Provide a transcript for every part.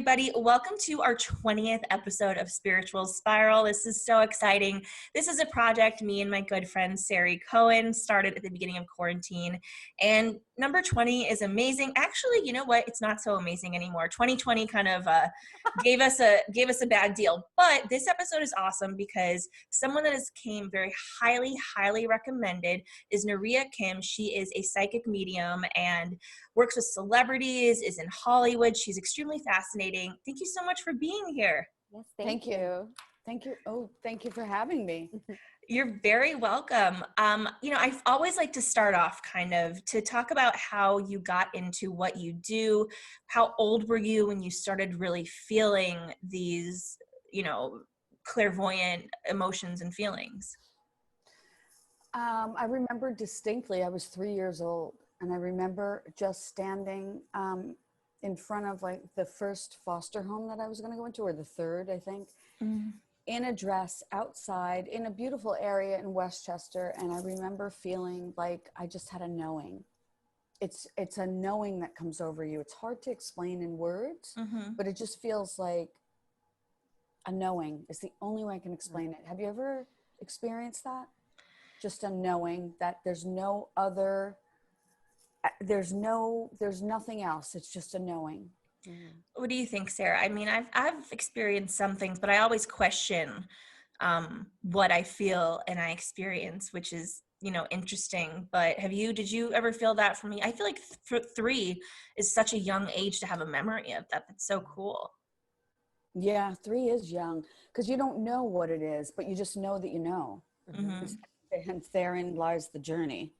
everybody. Welcome to our 20th episode of Spiritual Spiral. This is so exciting. This is a project me and my good friend Sari Cohen started at the beginning of quarantine. And number 20 is amazing. Actually, you know what? It's not so amazing anymore. 2020 kind of gave us a bad deal. But this episode is awesome because someone that came very highly recommended is Narea Kim. She is a psychic medium and works with celebrities, is in Hollywood. She's extremely fascinating. Thank you so much for being here. Yes, thank you. Thank you. Oh, thank you for having me. You're very welcome. I always like to start off kind of to talk about how you got into what you do. How old were you when you started really feeling these, clairvoyant emotions and feelings? I remember distinctly, I was 3 years old, and I remember just standing in front of like the first foster home that I was going to go into, or the third, I think, in a dress outside in a beautiful area in Westchester. And I remember feeling like I just had a knowing. It's a knowing that comes over you. It's hard to explain in words, but it just feels like a knowing is the only way I can explain it. Have you ever experienced that? Just a knowing that there's nothing else. It's just a knowing. What do you think, Sarah? I mean, I've experienced some things, but I always question what I feel and I experience, which is, interesting. But did you ever feel that from me? I feel like 3 is such a young age to have a memory of that. That's so cool. Yeah, 3 is young because you don't know what it is, but you just know that you know. And therein lies the journey.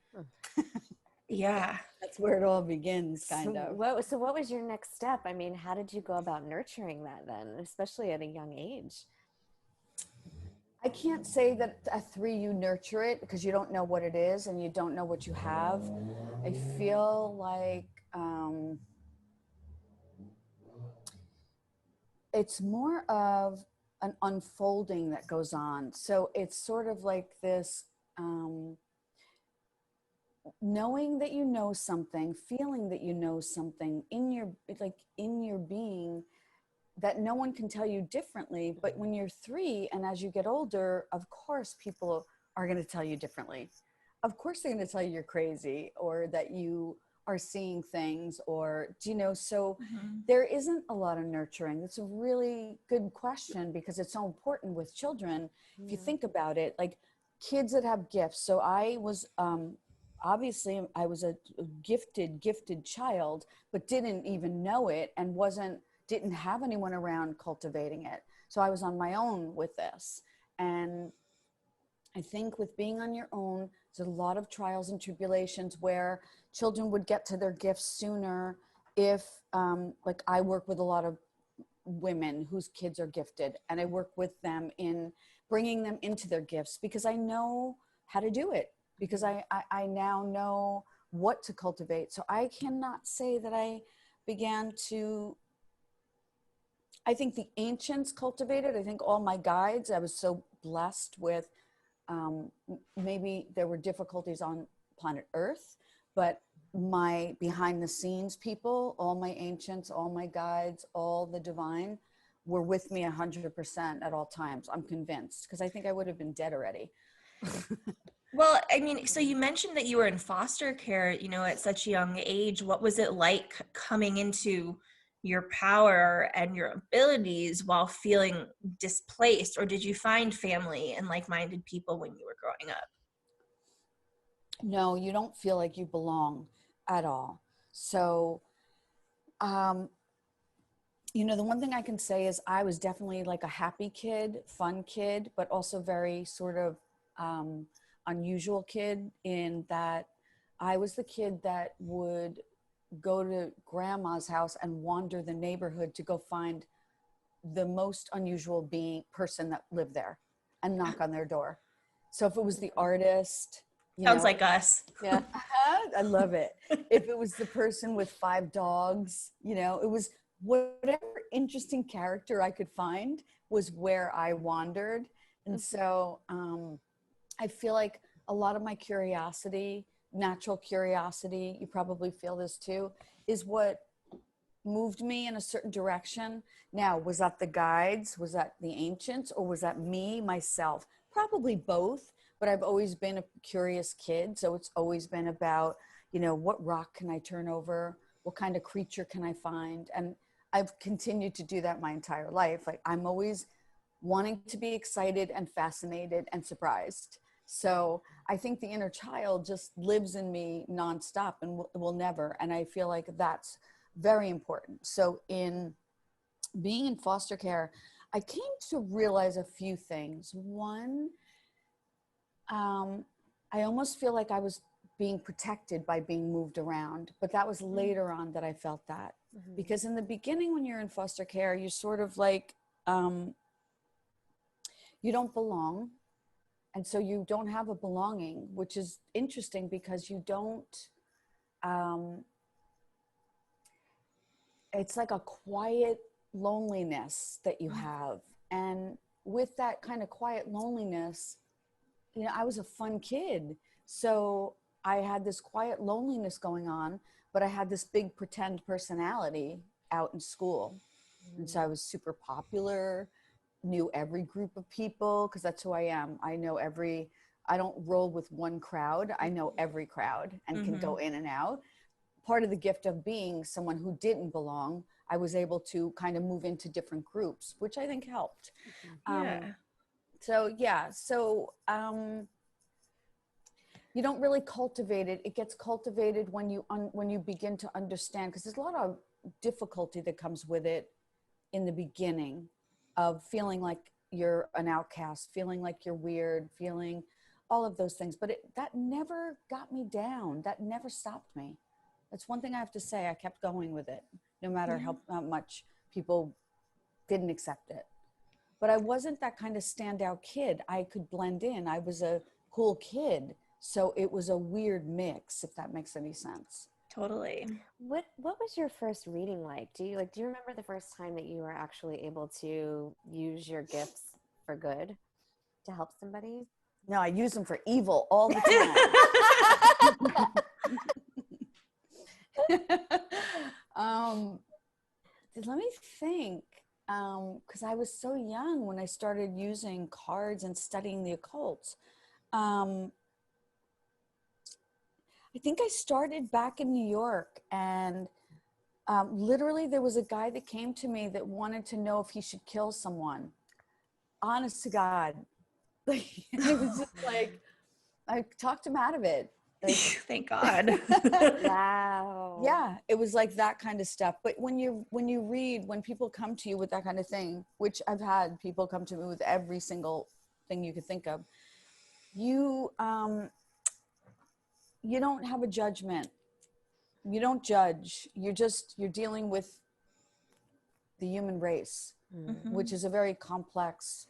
Yeah. That's where it all begins, kind of. So what was your next step? I mean, how did you go about nurturing that then, especially at a young age? I can't say that at 3 you nurture it because you don't know what it is and you don't know what you have. I feel like it's more of an unfolding that goes on. So it's sort of like this knowing that you know something, feeling that you know something in your being that no one can tell you differently. But when you're 3 and as you get older, of course people are going to tell you differently. Of course they're going to tell you you're crazy or that you are seeing things, or so there isn't a lot of nurturing. It's a really good question because it's so important with children. If you think about it, like kids that have gifts. So I was obviously I was a gifted child, but didn't even know it and didn't have anyone around cultivating it. So I was on my own with this. And I think with being on your own, there's a lot of trials and tribulations where children would get to their gifts sooner if, like I work with a lot of women whose kids are gifted, and I work with them in bringing them into their gifts because I know how to do it, because I now know what to cultivate. So I cannot say that I began to, I think the ancients cultivated. I think all my guides, I was so blessed with, maybe there were difficulties on planet Earth, but my behind the scenes people, all my ancients, all my guides, all the divine were with me 100% at all times. I'm convinced, because I think I would have been dead already. Well, I mean, so you mentioned that you were in foster care, at such a young age. What was it like coming into your power and your abilities while feeling displaced? Or did you find family and like-minded people when you were growing up? No, you don't feel like you belong at all. So, the one thing I can say is I was definitely like a happy kid, fun kid, but also very sort of unusual kid in that I was the kid that would go to grandma's house and wander the neighborhood to go find the most unusual person that lived there and knock on their door. So if it was the artist, Sounds like us. Yeah. I love it. If it was the person with 5 dogs, it was whatever interesting character I could find was where I wandered. And so I feel like a lot of my curiosity, natural curiosity, you probably feel this too, is what moved me in a certain direction. Now, was that the guides? Was that the ancients? Or was that me, myself? Probably both, but I've always been a curious kid. So it's always been about, you know, what rock can I turn over? What kind of creature can I find? And I've continued to do that my entire life. Like, I'm always wanting to be excited and fascinated and surprised. So I think the inner child just lives in me nonstop and will never. And I feel like that's very important. So in being in foster care, I came to realize a few things. One, I almost feel like I was being protected by being moved around, but that was later on that I felt that. Because in the beginning, when you're in foster care, you're sort of like, you don't belong. And so you don't have a belonging, which is interesting because you don't, it's like a quiet loneliness that you have. And with that kind of quiet loneliness, you know, I was a fun kid. So I had this quiet loneliness going on, but I had this big pretend personality out in school. And so I was super popular, knew every group of people, because that's who I am. I don't roll with one crowd. I know every crowd and can go in and out. Part of the gift of being someone who didn't belong, I was able to kind of move into different groups, which I think helped. So you don't really cultivate it. It gets cultivated when you begin to understand, because there's a lot of difficulty that comes with it in the beginning of feeling like you're an outcast, feeling like you're weird, feeling all of those things. But that never got me down. That never stopped me. That's one thing I have to say. I kept going with it, no matter how much people didn't accept it. But I wasn't that kind of standout kid. I could blend in. I was a cool kid. So it was a weird mix, if that makes any sense. Totally. What was your first reading like? Do you remember the first time that you were actually able to use your gifts for good to help somebody? No, I use them for evil all the time. Let me think. Because I was so young when I started using cards and studying the occult. I think I started back in New York, and literally there was a guy that came to me that wanted to know if he should kill someone. Honest to God. It was just like, I talked him out of it. Like, thank God. Wow. Yeah, it was like that kind of stuff. But when people come to you with that kind of thing, which I've had people come to me with every single thing you could think of, you don't have a judgment. You don't judge. You're dealing with the human race, which is a very complex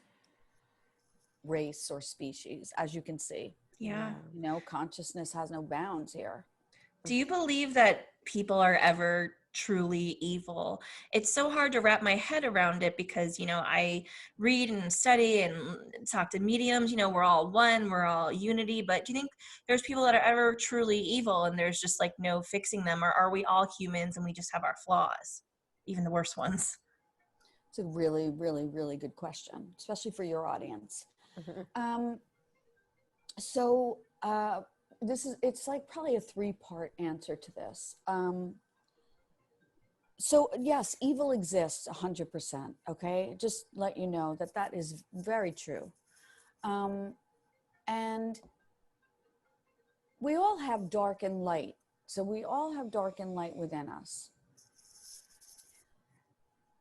race or species, as you can see. Yeah. You know, consciousness has no bounds here. Do you believe that people are ever truly evil? It's so hard to wrap my head around it because, you know, I read and study and talk to mediums, you know, we're all one, we're all unity, but do you think there's people that are ever truly evil and there's just like no fixing them, or are we all humans and we just have our flaws, even the worst ones? It's a really, really, really good question, especially for your audience. It's like probably a 3-part answer to this. So yes, evil exists 100%. Okay. Just let you know that is very true. And we all have dark and light. So we all have dark and light within us.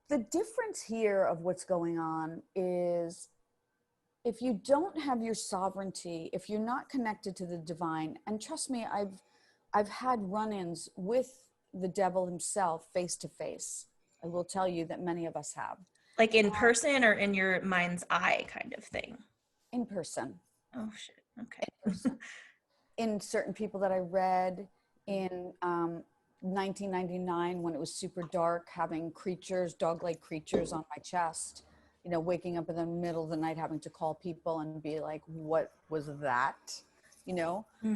The difference here of what's going on is, if you don't have your sovereignty, if you're not connected to the divine, and trust me, I've had run-ins with the devil himself face to face. I will tell you that many of us have. Like in person or in your mind's eye kind of thing? In person. Oh shit. Okay. In person. In certain people that I read in 1999, when it was super dark, having dog-like creatures on my chest. Waking up in the middle of the night, having to call people and be like, what was that?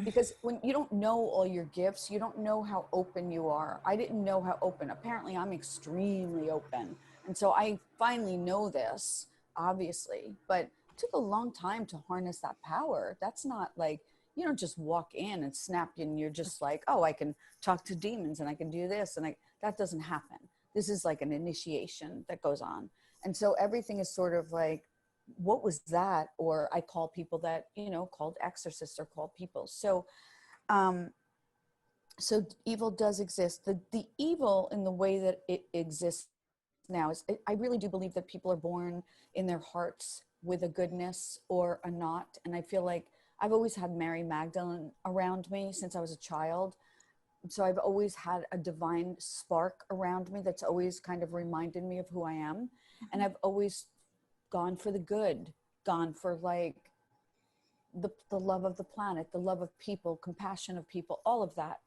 because when you don't know all your gifts, you don't know how open you are. I didn't know how open. Apparently I'm extremely open. And so I finally know this, obviously, but it took a long time to harness that power. That's not like, you don't just walk in and snap and you're just like, oh, I can talk to demons and I can do this. And that doesn't happen. This is like an initiation that goes on. And so everything is sort of like, what was that? Or I call people that, called exorcists or called people. So, so evil does exist. The evil in the way that it exists now is, I really do believe that people are born in their hearts with a goodness or a not. And I feel like I've always had Mary Magdalene around me since I was a child. So I've always had a divine spark around me that's always kind of reminded me of who I am. And I've always gone for the good, gone for like the love of the planet, the love of people, compassion of people, all of that.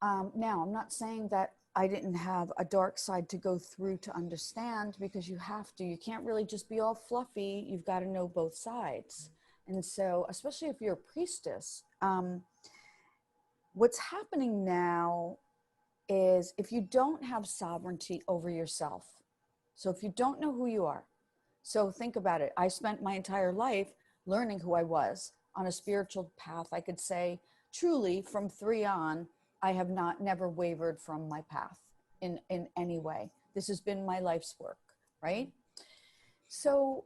Now, I'm not saying that I didn't have a dark side to go through to understand, because you have to. You can't really just be all fluffy. You've got to know both sides. And so, especially if you're a priestess, what's happening now is if you don't have sovereignty over yourself, so if you don't know who you are, so think about it. I spent my entire life learning who I was on a spiritual path. I could say truly from 3 on, I have never wavered from my path in any way. This has been my life's work, right? So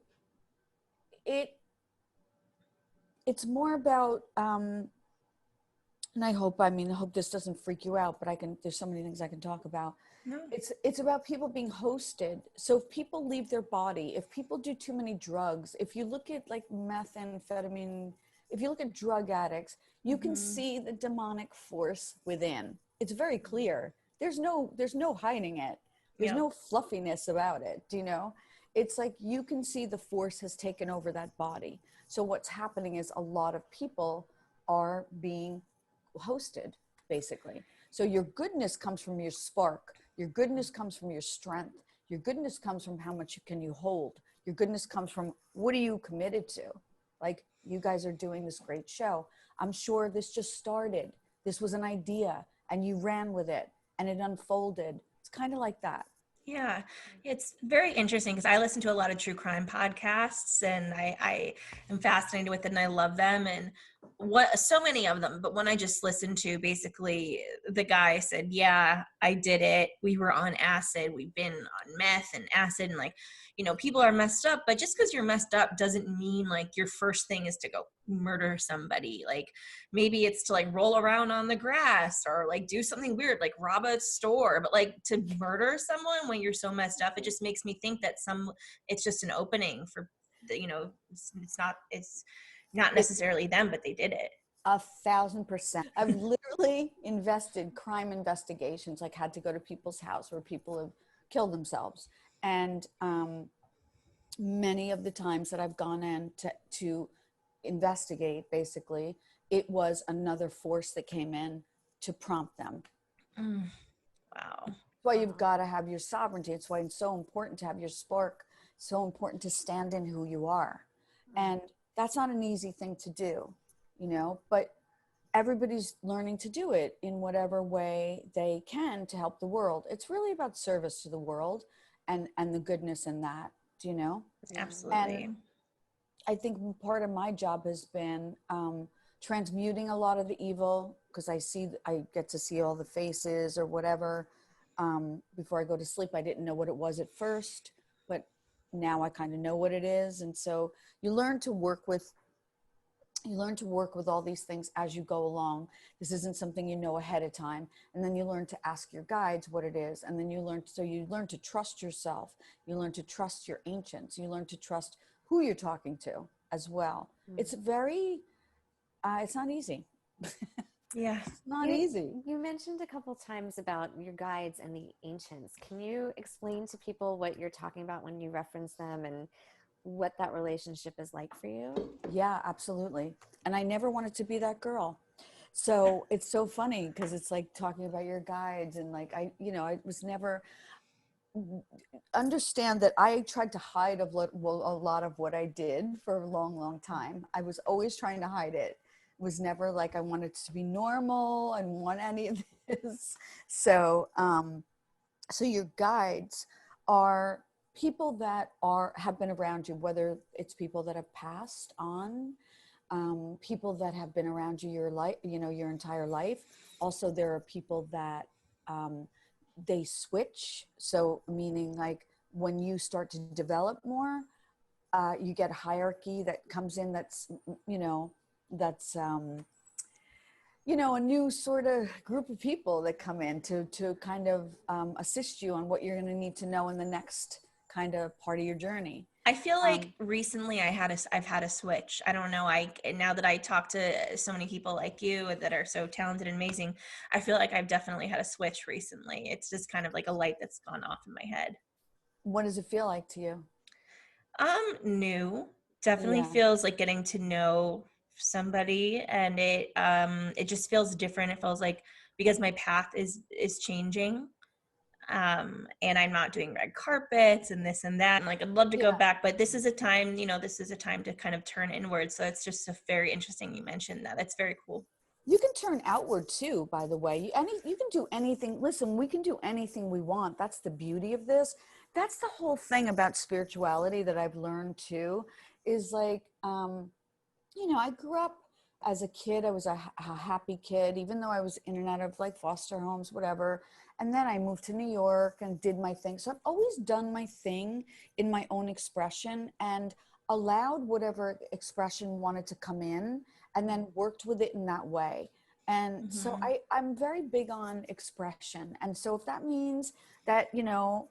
it's more about, and I hope this doesn't freak you out, but there's so many things I can talk about. No. It's about people being hosted. So if people leave their body, if people do too many drugs, if you look at like methamphetamine, if you look at drug addicts, you can see the demonic force within. It's very clear. There's no hiding it. There's no fluffiness about it. Do you know? It's like you can see the force has taken over that body. So what's happening is a lot of people are being hosted, basically. So your goodness comes from your spark. Your goodness comes from your strength. Your goodness comes from how much can you hold. Your goodness comes from what are you committed to? Like, you guys are doing this great show. I'm sure this just started. This was an idea and you ran with it and it unfolded. It's kind of like that. Yeah, it's very interesting because I listen to a lot of true crime podcasts and I am fascinated with it and I love them, and so many of them. But when I just listened to, basically the guy said, yeah, I did it. We were on acid. We've been on meth and acid, and like, people are messed up, but just because you're messed up doesn't mean like your first thing is to go murder somebody. Like maybe it's to like roll around on the grass or like do something weird, like rob a store, but like to murder someone when you're so messed up, it just makes me think that it's just an opening for it's not necessarily them, but they did it. 1,000%. I've literally invested crime investigations, like had to go to people's house where people have killed themselves. And many of the times that I've gone in to investigate, basically, it was another force that came in to prompt them. Wow. That's why you've got to have your sovereignty. It's why it's so important to have your spark, so important to stand in who you are. And that's not an easy thing to do, but everybody's learning to do it in whatever way they can to help the world. It's really about service to the world and the goodness in that, do you know? Absolutely. And I think part of my job has been transmuting a lot of the evil, because I get to see all the faces or whatever. Before I go to sleep, I didn't know what it was at first, but now I kind of know what it is. And so you learn to work with all these things as you go along. This isn't something you know ahead of time. And then you learn to ask your guides what it is. And then you learn to trust yourself. You learn to trust your ancients. You learn to trust who you're talking to as well. It's it's not easy. Yeah. It's not easy. You mentioned a couple times about your guides and the ancients. Can you explain to people what you're talking about when you reference them and what that relationship is like for you? Yeah, absolutely. And I never wanted to be that girl. So it's so funny because it's like talking about your guides and like, I was never, understand that I tried to hide a lot of what I did for a long, long time. I was always trying to hide it. was never like I wanted to be normal and want any of this. So, so your guides are people that have been around you, whether it's people that have passed on, people that have been around you your life, your entire life. Also, there are people that they switch. So meaning like when you start to develop more, you get hierarchy that comes in. That's that's a new sort of group of people that come in to kind of assist you on what you're going to need to know in the next kind of part of your journey. I feel like recently I've had a switch. I don't know. Now that I talk to so many people like you that are so talented and amazing, I feel like I've definitely had a switch recently. It's just kind of like a light that's gone off in my head. What does it feel like to you? New. Definitely Yeah. feels like getting to know somebody, and it just feels different. It feels like because my path is changing. And I'm not doing red carpets and this and that. And like, I'd love to go back, but this is a time, this is a time to kind of turn inward. So it's just very interesting you mentioned that. That's very cool. You can turn outward too, by the way. You can do anything. Listen, we can do anything we want. That's the beauty of this. That's the whole thing about spirituality that I've learned too, is like, I grew up as a kid. I was a happy kid, even though I was in and out of like foster homes, whatever. And then I moved to New York and did my thing. So I've always done my thing in my own expression and allowed whatever expression wanted to come in and then worked with it in that way. And so I'm very big on expression. And so if that means that, you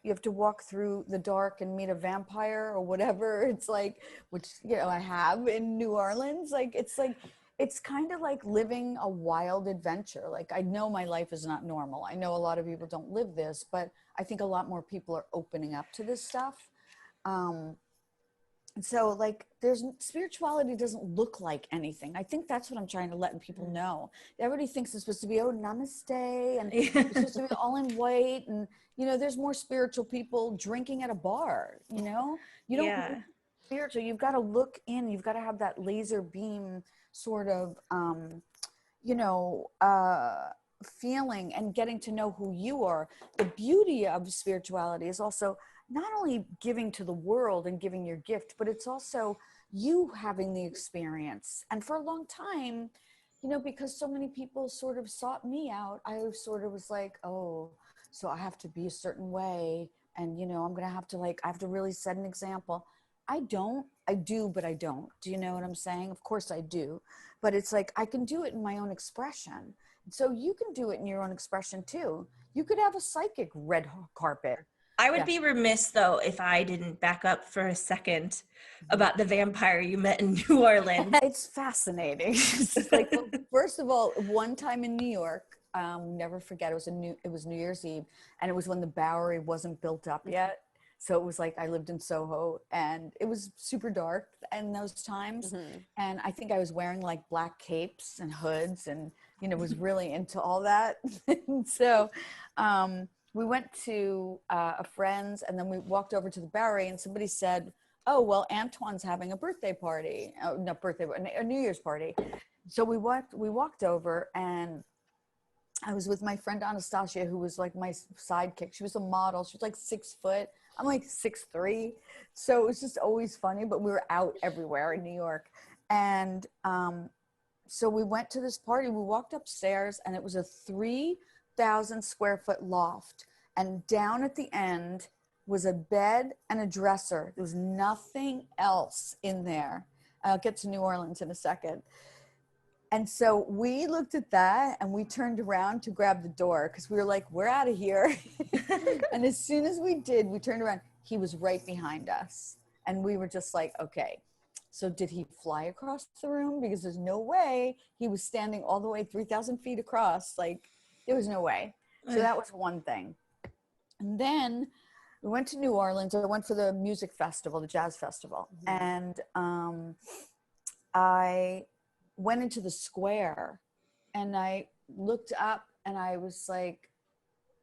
have to walk through the dark and meet a vampire or whatever, it's like, which, I have in New Orleans, it's kind of like living a wild adventure. Like, I know my life is not normal. I know a lot of people don't live this, but I think a lot more people are opening up to this stuff. And so like spirituality doesn't look like anything. I think that's what I'm trying to let people know. Everybody thinks it's supposed to be, namaste, and it's supposed to be all in white. And, there's more spiritual people drinking at a bar, you don't spiritual. You've got to look in, you've got to have that laser beam sort of, feeling and getting to know who you are. The beauty of spirituality is also not only giving to the world and giving your gift, but it's also you having the experience. And for a long time, because so many people sort of sought me out, I sort of was like, oh, so I have to be a certain way. And, I'm going to have to I have to really set an example. I do, but I don't. Do you know what I'm saying? Of course I do. But it's like, I can do it in my own expression. So you can do it in your own expression too. You could have a psychic red carpet. I would be remiss though if I didn't back up for a second about the vampire you met in New Orleans. It's fascinating. It's like, well, first of all, one time in New York, never forget, it was New Year's Eve, and it was when the Bowery wasn't built up yet. So it was like, I lived in Soho and it was super dark in those times. And I think I was wearing like black capes and hoods and, was really into all that. And so, we went to a friend's, and then we walked over to the Bowery, and somebody said, oh, well, Antoine's having a birthday party. Oh, not birthday, but a New Year's party. So we walked over, and I was with my friend Anastasia, who was like my sidekick. She was a model. She was like 6 foot. I'm like 6'3". So it was just always funny, but we were out everywhere in New York. And so we went to this party. We walked upstairs, and it was a 3,000 square foot loft. And down at the end was a bed and a dresser. There was nothing else in there. I'll get to New Orleans in a second. And so we looked at that and we turned around to grab the door because we were like, we're out of here. And as soon as we did, we turned around. He was right behind us. And we were just like, okay, so did he fly across the room? Because there's no way he was standing all the way 3,000 feet across. Like, there was no way. So that was one thing. And then we went to New Orleans. I went for the music festival, the jazz festival. And I went into the square and I looked up and I was like,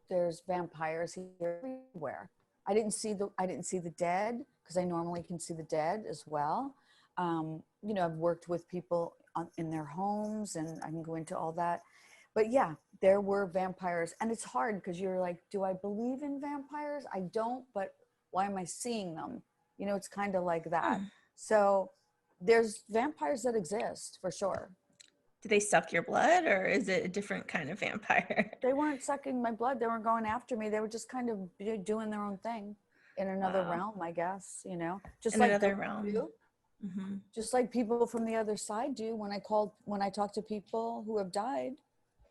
there's vampires here everywhere. I didn't see the dead because I normally can see the dead as well. I've worked with people in their homes, and I can go into all that. But yeah, there were vampires, and it's hard because you're like, do I believe in vampires? I don't, but why am I seeing them? You know, it's kind of like that. So there's vampires that exist for sure. Do they suck your blood, or is it a different kind of vampire? They weren't sucking my blood. They weren't going after me. They were just kind of doing their own thing in another Wow. realm, I guess, you know, just In like another ghosts realm. do. Mm-hmm. Just like people from the other side do when I talk to people who have died,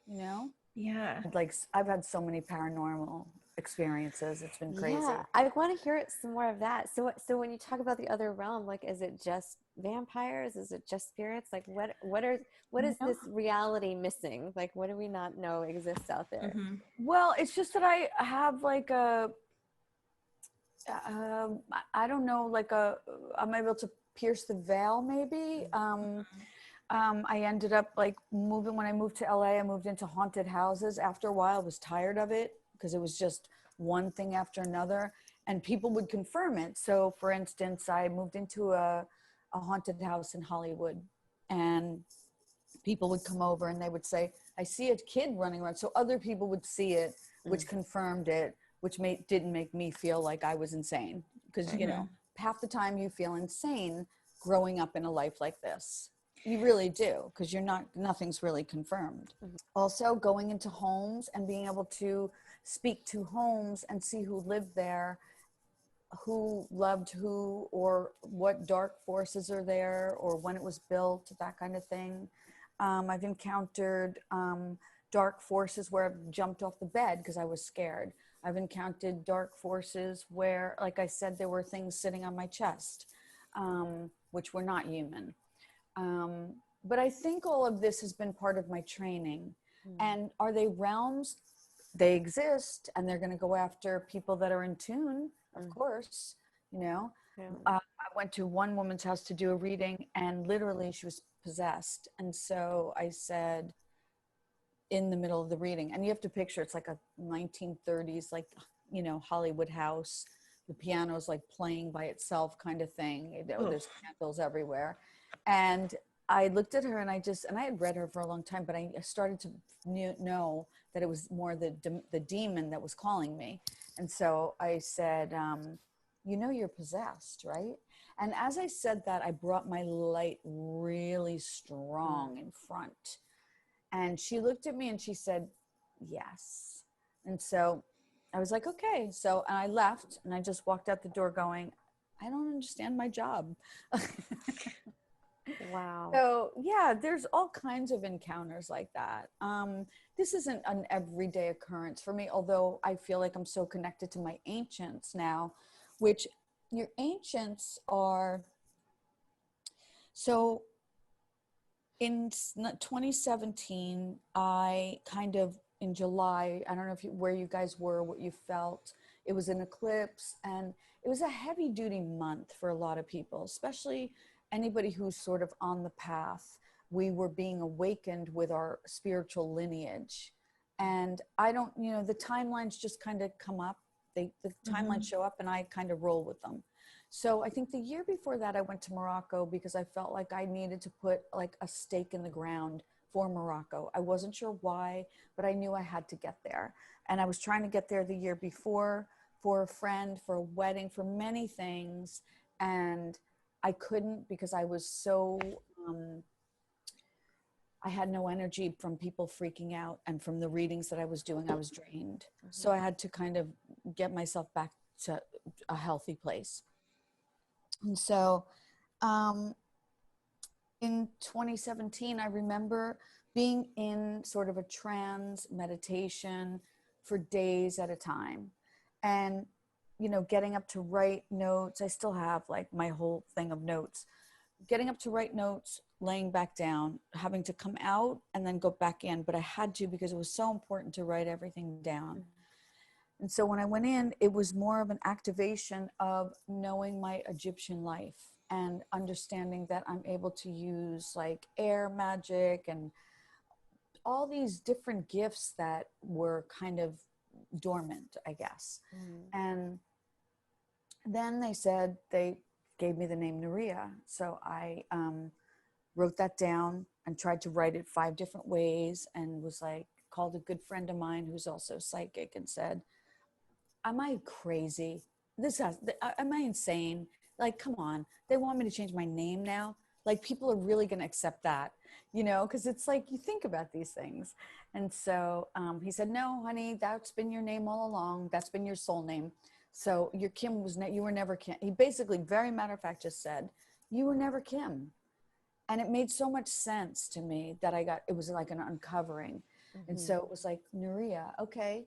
you know. Yeah. Like I've had so many paranormal experiences. It's been crazy. Yeah, I want to hear some more of that. So when you talk about the other realm, like, is it just vampires? Is it just spirits? Like, what is No. this reality missing? Like, what do we not know exists out there? Mm-hmm. Well, it's just that I have like I don't know, like I'm able to pierce the veil maybe. I ended up like moving, when I moved to LA, I moved into haunted houses. After a while, I was tired of it because it was just one thing after another, and people would confirm it. So for instance, I moved into a haunted house in Hollywood, and people would come over and they would say, I see a kid running around. So other people would see it, which confirmed it, which didn't make me feel like I was insane. Because, you know, half the time you feel insane growing up in a life like this. You really do, because nothing's really confirmed. Also, going into homes and being able to speak to homes and see who lived there, who loved who, or what dark forces are there, or when it was built, that kind of thing. I've encountered dark forces where I've jumped off the bed because I was scared. I've encountered dark forces where, like I said, there were things sitting on my chest, which were not human. But I think all of this has been part of my training. And are they realms? They exist, and they're going to go after people that are in tune, of course, you know. I went to one woman's house to do a reading, and literally she was possessed. And so I said, in the middle of the reading, and you have to picture, it's like a 1930s, like, you know, Hollywood house. The piano's like playing by itself kind of thing. There's candles everywhere. And I looked at her and I had read her for a long time, but I started to know that it was more the demon that was calling me. And so I said, you know, you're possessed, right? And as I said that, I brought my light really strong in front. And she looked at me and she said, yes. And so I was like, okay. So I left and I just walked out the door going, I don't understand my job. Wow. So yeah, there's all kinds of encounters like that. This isn't an everyday occurrence for me, although I feel like I'm so connected to my ancients now, which your ancients are. So in 2017, I kind of, in July, I don't know where you guys were, what you felt. It was an eclipse, and it was a heavy duty month for a lot of people, especially anybody who's sort of on the path. We were being awakened with our spiritual lineage. And I don't, you know, the timelines just kind of come up. The timelines show up and I kind of roll with them. So I think the year before that, I went to Morocco because I felt like I needed to put like a stake in the ground for Morocco. I wasn't sure why, but I knew I had to get there. And I was trying to get there the year before for a friend, for a wedding, for many things. And I couldn't because I was so, I had no energy from people freaking out, and from the readings that I was doing, I was drained. So I had to kind of get myself back to a healthy place. And so in 2017, I remember being in sort of a trance meditation for days at a time. And, you know, getting up to write notes. I still have like my whole thing of notes. Getting up to write notes, laying back down, having to come out and then go back in. But I had to because it was so important to write everything down. And so when I went in, it was more of an activation of knowing my Egyptian life and understanding that I'm able to use like air magic and all these different gifts that were kind of dormant, I guess. And then they said, they gave me the name Narea. So I wrote that down and tried to write it 5 different ways, and was like, called a good friend of mine who's also psychic and said, am I crazy? Am I insane? Like, come on. They want me to change my name now. Like, people are really going to accept that, because it's like, you think about these things. And so he said, no, honey, that's been your name all along. That's been your soul name. So your Kim you were never Kim. He basically, very matter of fact, just said, you were never Kim. And it made so much sense to me that it was like an uncovering. And so it was like, Narea, okay.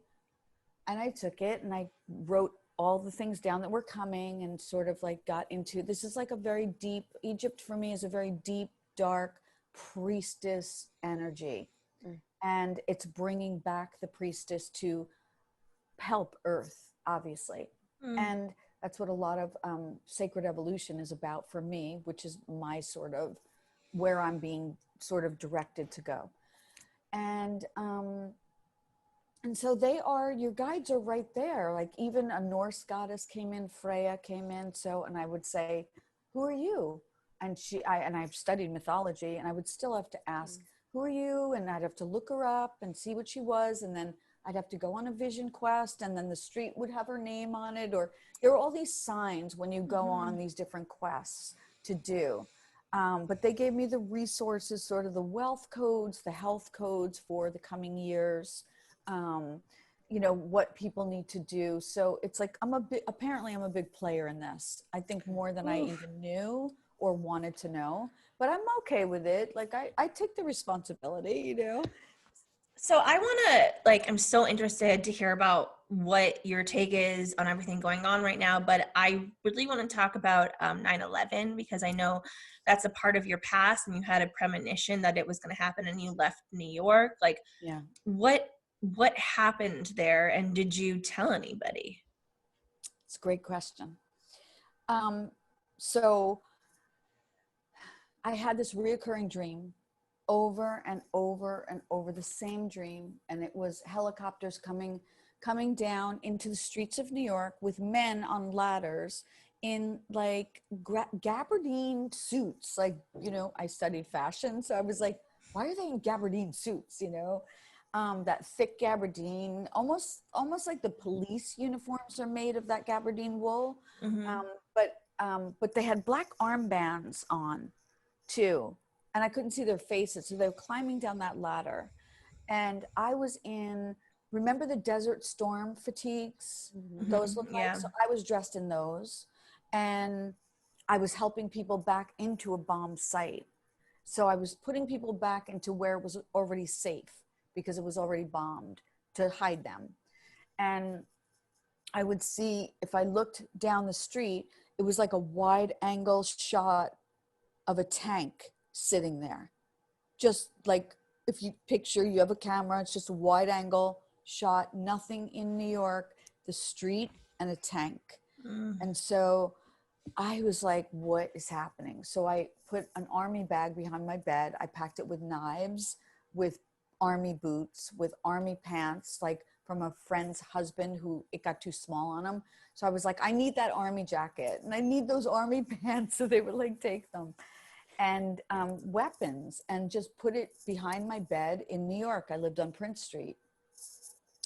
And I took it and I wrote all the things down that were coming, and sort of like got into, this is like a very deep, Egypt for me is a very deep, dark priestess energy. And it's bringing back the priestess to help Earth, obviously. And that's what a lot of sacred evolution is about for me, which is my sort of where I'm being sort of directed to go. And so your guides are right there. Like, even a Norse goddess came in, Freya came in. And I would say, who are you? And I've studied mythology, and I would still have to ask, who are you? And I'd have to look her up and see what she was. And then I'd have to go on a vision quest, and then the street would have her name on it. Or there are all these signs when you go on these different quests to do. But they gave me the resources, sort of the wealth codes, the health codes for the coming years, what people need to do. So it's like, apparently I'm a big player in this. I think more than I even knew or wanted to know, but I'm okay with it. Like, I take the responsibility, So I want to, I'm so interested to hear about what your take is on everything going on right now, but I really want to talk about 9/11, because I know that's a part of your past, and you had a premonition that it was going to happen, and you left New York. Like, Yeah. what happened there, and did you tell anybody? It's a great question. So I had this reoccurring dream over and over and over, the same dream. And it was helicopters coming down into the streets of New York with men on ladders in like gabardine suits. Like, I studied fashion. So I was like, why are they in gabardine suits? That thick gabardine, almost like the police uniforms are made of that gabardine wool. But they had black armbands on too. And I couldn't see their faces. So they were climbing down that ladder. And I was remember the Desert Storm fatigues? Those look like? Yeah. So I was dressed in those. And I was helping people back into a bomb site. So I was putting people back into where it was already safe, because it was already bombed, to hide them. And I would see, if I looked down the street, it was like a wide angle shot of a tank sitting there. Just like, if you picture, you have a camera, it's just a wide angle shot, nothing in New York, the street and a tank. And so I was like, what is happening? So I put an army bag behind my bed. I packed it with knives, with army boots, with army pants, like from a friend's husband who it got too small on him. So I was like, I need that army jacket and I need those army pants. So they would like take them, and weapons, and just put it behind my bed in New York. I lived on Prince Street.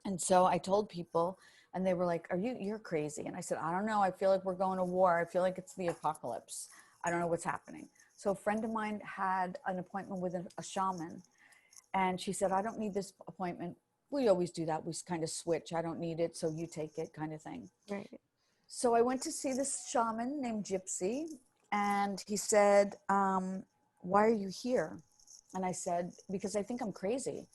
And so I told people, and they were like, you're crazy. And I said, I don't know. I feel like we're going to war. I feel like it's the apocalypse. I don't know what's happening. So a friend of mine had an appointment with a shaman. And she said, I don't need this appointment. We always do that. We kind of switch. I don't need it, so you take it, kind of thing. Right. So I went to see this shaman named Gypsy. And he said, why are you here? And I said, because I think I'm crazy.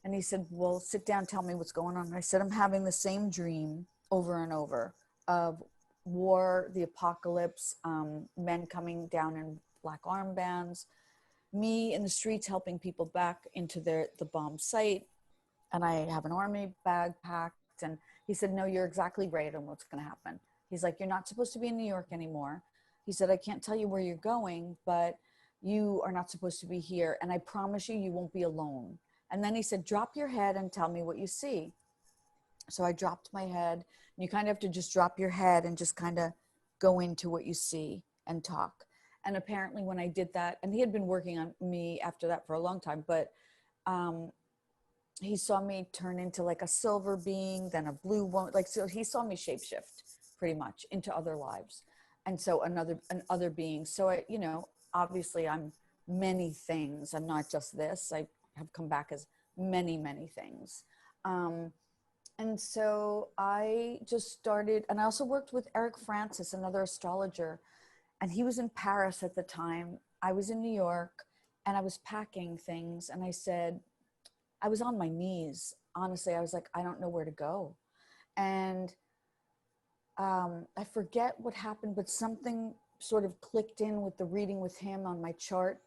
And he said, well, sit down, tell me what's going on. And I said, I'm having the same dream over and over of war, the apocalypse, men coming down in black armbands, me in the streets helping people back into the bomb site. And I have an army bag packed. And he said, no, you're exactly right on what's going to happen. He's like, you're not supposed to be in New York anymore. He said, I can't tell you where you're going, but you are not supposed to be here. And I promise you, you won't be alone. And then he said, drop your head and tell me what you see. So I dropped my head. And you kind of have to just drop your head and just kind of go into what you see and talk. And apparently when I did that, and he had been working on me after that for a long time, but he saw me turn into like a silver being, then a blue one. Like, so he saw me shapeshift pretty much into other lives. And so another being. So I, you know, obviously I'm many things. I'm not just this. I have come back as many, many things. And so I just started, and I also worked with Eric Francis, another astrologer, and he was in Paris at the time. I was in New York, and I was packing things, and I said, I was on my knees. Honestly, I was like, I don't know where to go. And I forget what happened, but something sort of clicked in with the reading with him on my chart.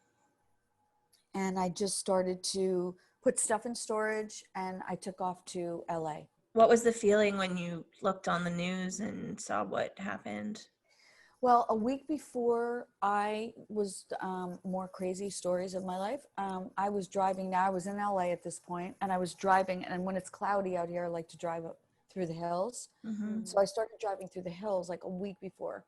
And I just started to put stuff in storage, and I took off to LA. What was the feeling when you looked on the news and saw what happened? Well, a week before I was more crazy stories of my life, I was driving. Now I was in LA at this point, and I was driving. And when it's cloudy out here, I like to drive up through the hills. Mm-hmm. So I started driving through the hills like a week before,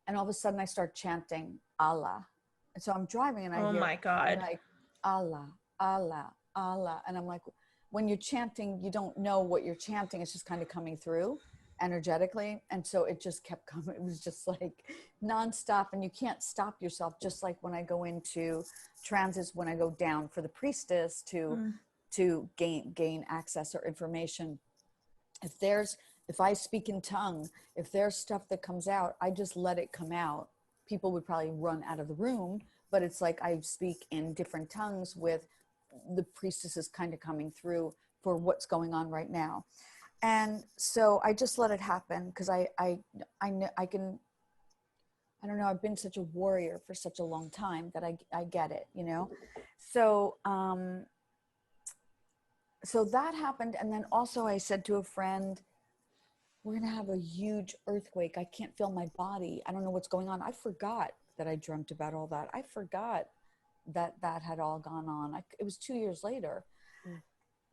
and all of a sudden I start chanting Allah. And so I'm driving, and I Oh hear, my God. like, Allah, Allah, Allah, and I'm like, when you're chanting, you don't know what you're chanting. It's just kind of coming through energetically. And so it just kept coming. It was just like nonstop, and you can't stop yourself. Just like when I go into transits, when I go down for the priestess to gain access or information. If I speak in tongue, if there's stuff that comes out, I just let it come out. People would probably run out of the room, but it's like I speak in different tongues with the priestesses kind of coming through for what's going on right now. And so I just let it happen, because I know I can. I don't know. I've been such a warrior for such a long time that I get it, you know. So so that happened, and then also I said to a friend, "We're gonna have a huge earthquake. I can't feel my body. I don't know what's going on." I forgot that I dreamt about all that. I forgot that had all gone on. It was 2 years later.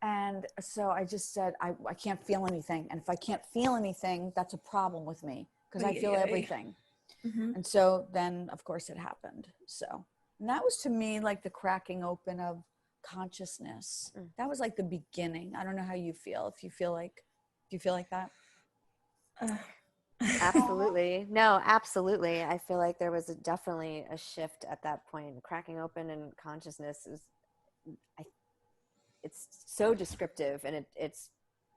And so I just said, I can't feel anything. And if I can't feel anything, that's a problem with me, because I feel everything. Mm-hmm. And so then, of course, it happened. So, and that was to me like the cracking open of consciousness. That was like the beginning. I don't know how you feel. Do you feel like that? Absolutely. No, absolutely. I feel like there was definitely a shift at that point. Cracking open and consciousness it's so descriptive, and it's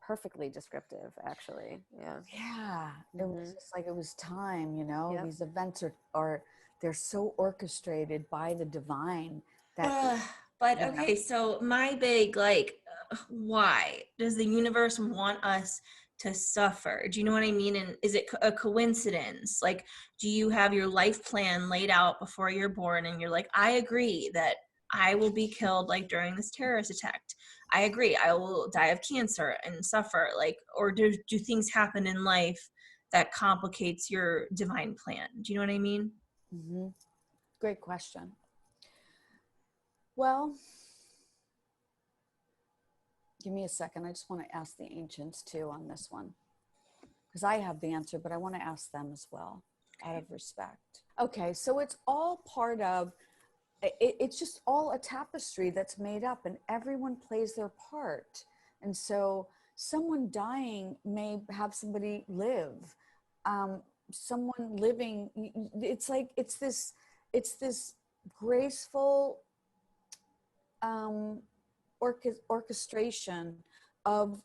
perfectly descriptive, actually. Yeah. Yeah. It was just like, it was time, you know. Yep. These events are they're so orchestrated by the divine that but okay, so my big, like, why does the universe want us to suffer? Do you know what I mean? And is it a coincidence? Like, do you have your life plan laid out before you're born, and you're like, I agree that I will be killed, like, during this terrorist attack. I agree, I will die of cancer and suffer. Like, or do things happen in life that complicates your divine plan? Do you know what I mean? Mm-hmm. Great question. Well, give me a second. I just want to ask the ancients too on this one, because I have the answer, but I want to ask them as well, out of respect. Okay, so it's all part of, it's just all a tapestry that's made up, and everyone plays their part. And so someone dying may have somebody live. Someone living, it's like, it's this graceful orchestration of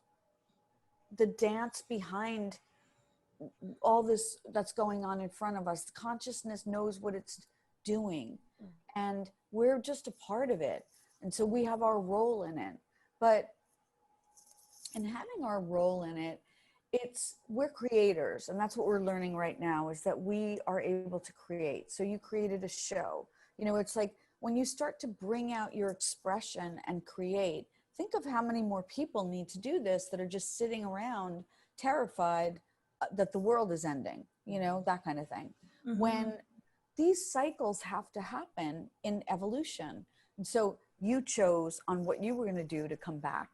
the dance behind all this that's going on in front of us. Consciousness knows what it's doing, and we're just a part of it. And so we have our role in it. But in having our role in it, we're creators, and that's what we're learning right now, is that we are able to create. So you created a show. You know, it's like when you start to bring out your expression and create, think of how many more people need to do this that are just sitting around terrified that the world is ending, you know, that kind of thing. Mm-hmm. When these cycles have to happen in evolution. And so you chose on what you were going to do to come back,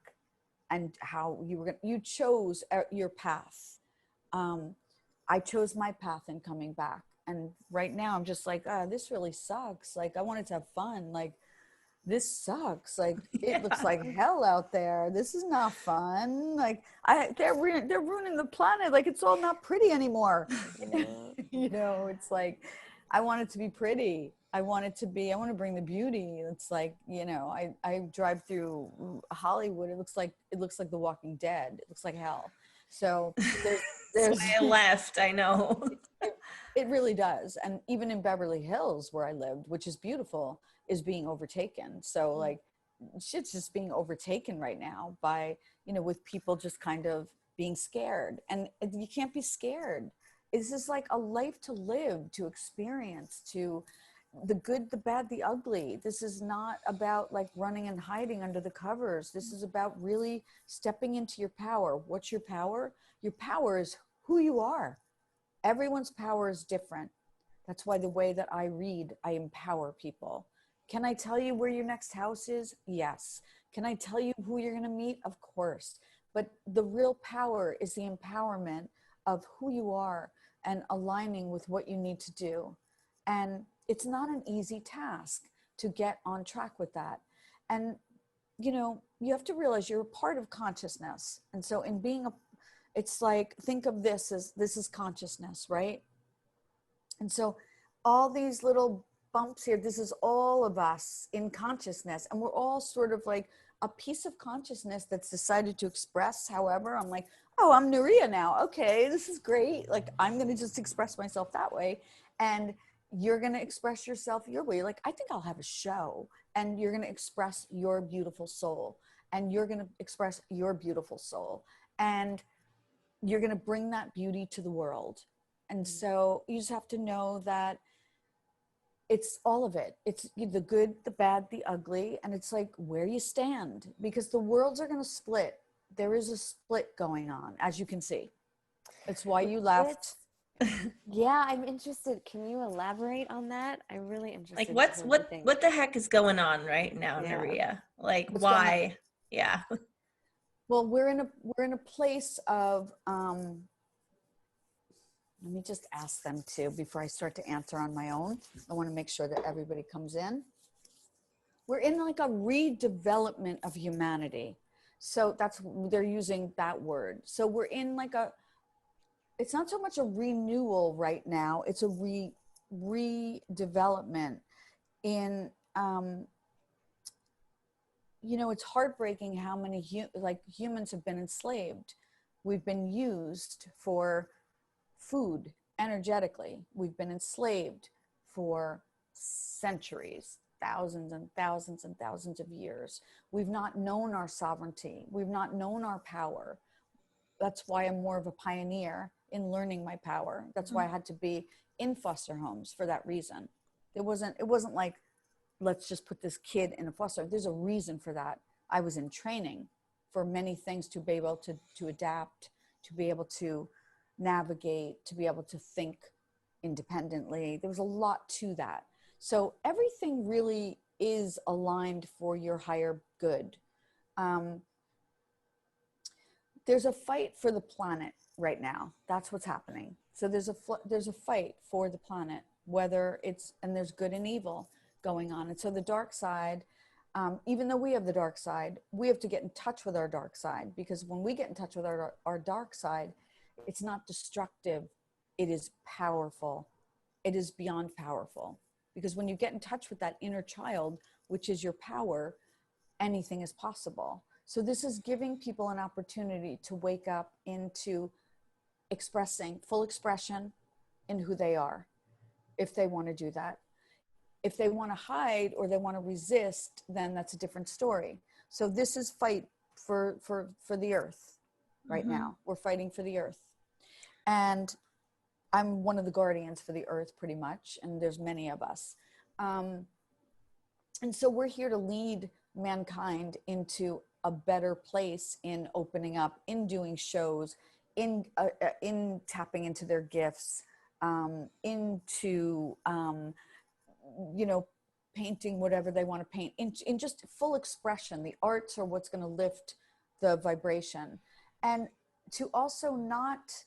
and how you chose your path. I chose my path in coming back. And right now I'm just like, this really sucks. Like, I wanted to have fun. Like, this sucks. Like, it looks like hell out there. This is not fun. Like, they're ruining the planet. Like, it's all not pretty anymore. You know, it's like, I want it to be pretty. I want to bring the beauty. It's like, you know, I drive through Hollywood. It looks like The Walking Dead. It looks like hell. So there's That's why I left. I know. it really does. And even in Beverly Hills, where I lived, which is beautiful, is being overtaken. So like, shit's just being overtaken right now by, you know, with people just kind of being scared. And you can't be scared. This is like a life to live, to experience, to the good, the bad, the ugly. This is not about like running and hiding under the covers. This is about really stepping into your power. What's your power? Your power is who you are. Everyone's power is different. That's why the way that I read, I empower people. Can I tell you where your next house is? Yes. Can I tell you who you're going to meet? Of course. But the real power is the empowerment of who you are and aligning with what you need to do. And it's not an easy task to get on track with that. And, you know, you have to realize you're a part of consciousness. And so in being it's like, think of this is consciousness, right? And so all these little bumps here, this is all of us in consciousness. And we're all sort of like a piece of consciousness that's decided to express. However, I'm like, oh, I'm Narea now. Okay, this is great. Like, I'm going to just express myself that way. And you're going to express yourself your way. You're like, I think I'll have a show. And you're going to express your beautiful soul. And you're going to express your beautiful soul. And you're going to bring that beauty to the world. And so you just have to know that it's all of it. It's the good, the bad, the ugly. And it's like where you stand, because the worlds are going to split. There is a split going on, as you can see. It's why you left. Yeah, I'm interested. Can you elaborate on that? I'm really interested. Like, what the heck is going on right now, Yeah. Narea? Like, What's why? Yeah. Well, we're in a place of, let me just ask them too, before I start to answer on my own. I want to make sure that everybody comes in. We're in like a redevelopment of humanity. So they're using that word. So we're in like it's not so much a renewal right now. It's a redevelopment in, you know, it's heartbreaking how many humans have been enslaved. We've been used for food energetically. We've been enslaved for centuries, thousands and thousands and thousands of years. We've not known our sovereignty. We've not known our power. That's why I'm more of a pioneer in learning my power. That's why I had to be in foster homes for that reason. It wasn't like, let's just put this kid in a foster. There's a reason for that. I was in training for many things to be able to adapt, to be able to navigate, to be able to think independently. There was a lot to that. So everything really is aligned for your higher good. There's a fight for the planet right now. That's what's happening. So there's a fight for the planet, and there's good and evil going on. And so the dark side, even though we have the dark side, we have to get in touch with our dark side, because when we get in touch with our dark side, it's not destructive. It is powerful. It is beyond powerful, because when you get in touch with that inner child, which is your power, anything is possible. So this is giving people an opportunity to wake up into expressing full expression in who they are, if they want to do that. If they want to hide or they want to resist, then that's a different story. So this is fight for the earth right now. We're fighting for the earth. And I'm one of the guardians for the earth, pretty much. And there's many of us. And so we're here to lead mankind into a better place in opening up, in doing shows, in tapping into their gifts, into, you know, painting whatever they want to paint, in just full expression. The arts are what's going to lift the vibration. And to also not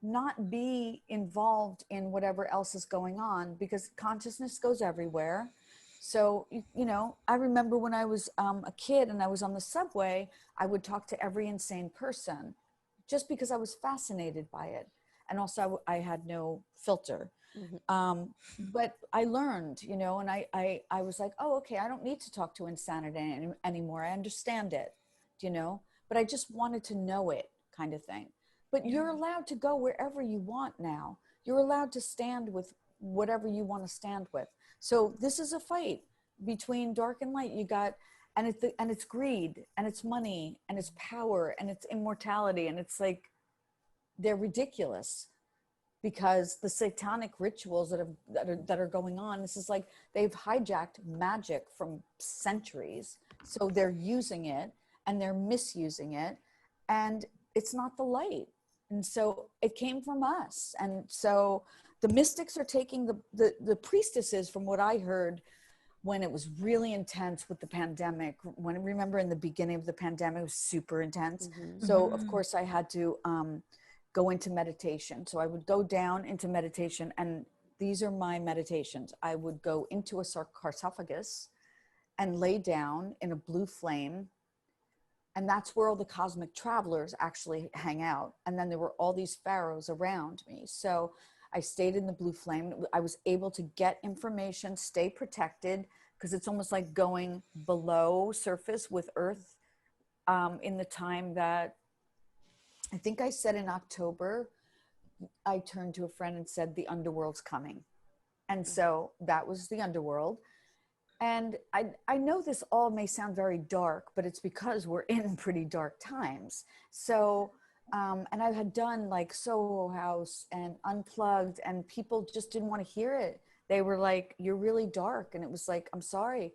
not be involved in whatever else is going on, because consciousness goes everywhere. So, you know, I remember when I was a kid and I was on the subway, I would talk to every insane person just because I was fascinated by it. And also I had no filter. But I learned, you know, and I was like, oh, okay, I don't need to talk to insanity anymore. I understand it, you know, but I just wanted to know it, kind of thing. But you're allowed to go wherever you want now. You're allowed to stand with whatever you want to stand with. So this is a fight between dark and light. You got, and it's greed, and it's money, and it's power, and it's immortality, and it's like, they're ridiculous, because the satanic rituals that are going on, this is like, they've hijacked magic from centuries. So they're using it and they're misusing it, and it's not the light. And so it came from us. And so the mystics are taking the priestesses, from what I heard, when it was really intense with the pandemic, when, remember in the beginning of the pandemic, it was super intense. So of course I had to go into meditation. So I would go down into meditation, and these are my meditations. I would go into a sarcophagus and lay down in a blue flame. And that's where all the cosmic travelers actually hang out. And then there were all these pharaohs around me. So I stayed in the blue flame. I was able to get information, stay protected, because it's almost like going below surface with Earth in the time that, I think I said in October, I turned to a friend and said, the underworld's coming. And so that was the underworld. And I know this all may sound very dark, but it's because we're in pretty dark times. So, and I had done like Soho House and Unplugged, and people just didn't want to hear it. They were like, you're really dark. And it was like, I'm sorry.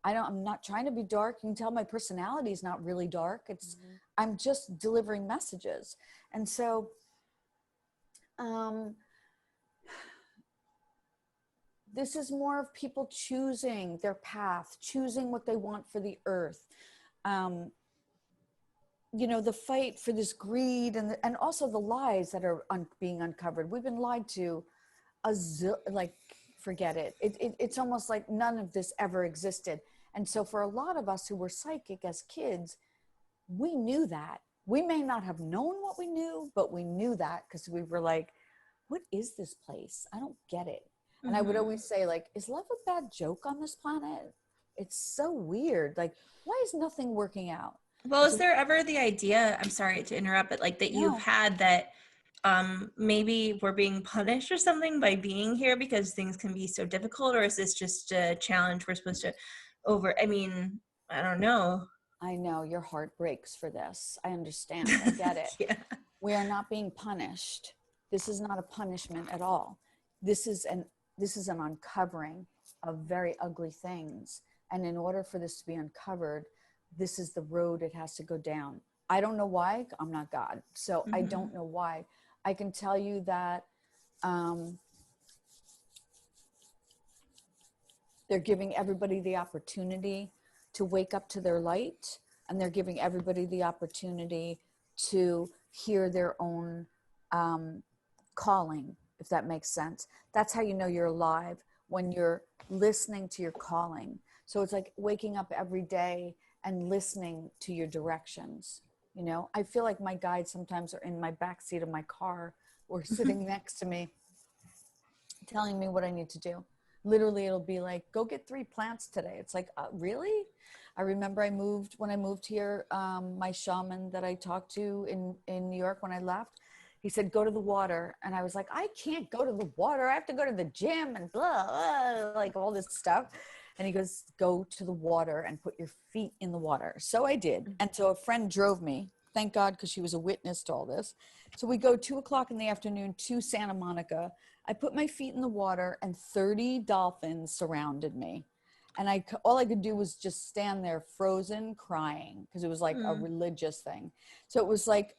I'm not trying to be dark. You can tell my personality is not really dark. It's, I'm just delivering messages. And so, this is more of people choosing their path, choosing what they want for the earth. You know, the fight for this greed, and also the lies that are being uncovered. We've been lied to like, forget it. It's almost like none of this ever existed. And so for a lot of us who were psychic as kids, we knew that. We may not have known what we knew, but we knew that because we were like, what is this place? I don't get it. And I would always say, like, is love a bad joke on this planet? It's so weird. Like, why is nothing working out? Well, is there ever the idea, I'm sorry to interrupt, but like that you've had that maybe we're being punished or something by being here because things can be so difficult? Or is this just a challenge we're supposed to I mean, I don't know. I know your heart breaks for this. I understand. I get it. Yeah. We are not being punished. This is not a punishment at all. This is an uncovering of very ugly things. And in order for this to be uncovered, this is the road it has to go down. I don't know why. I'm not God. So I don't know why. I can tell you that they're giving everybody the opportunity to wake up to their light, and they're giving everybody the opportunity to hear their own calling, if that makes sense. That's how you know you're alive, when you're listening to your calling. So it's like waking up every day and listening to your directions. You know, I feel like my guides sometimes are in my backseat of my car or sitting next to me, telling me what I need to do. Literally, it'll be like, go get 3 plants today. It's like, really? I remember when I moved here, my shaman that I talked to in New York when I left, he said, go to the water. And I was like, I can't go to the water. I have to go to the gym and blah, blah, like all this stuff. And he goes, go to the water and put your feet in the water. So I did. And so a friend drove me, thank God, because she was a witness to all this. So we go 2:00 in the afternoon to Santa Monica. I put my feet in the water and 30 dolphins surrounded me. And all I could do was just stand there frozen crying, because it was like a religious thing. So it was like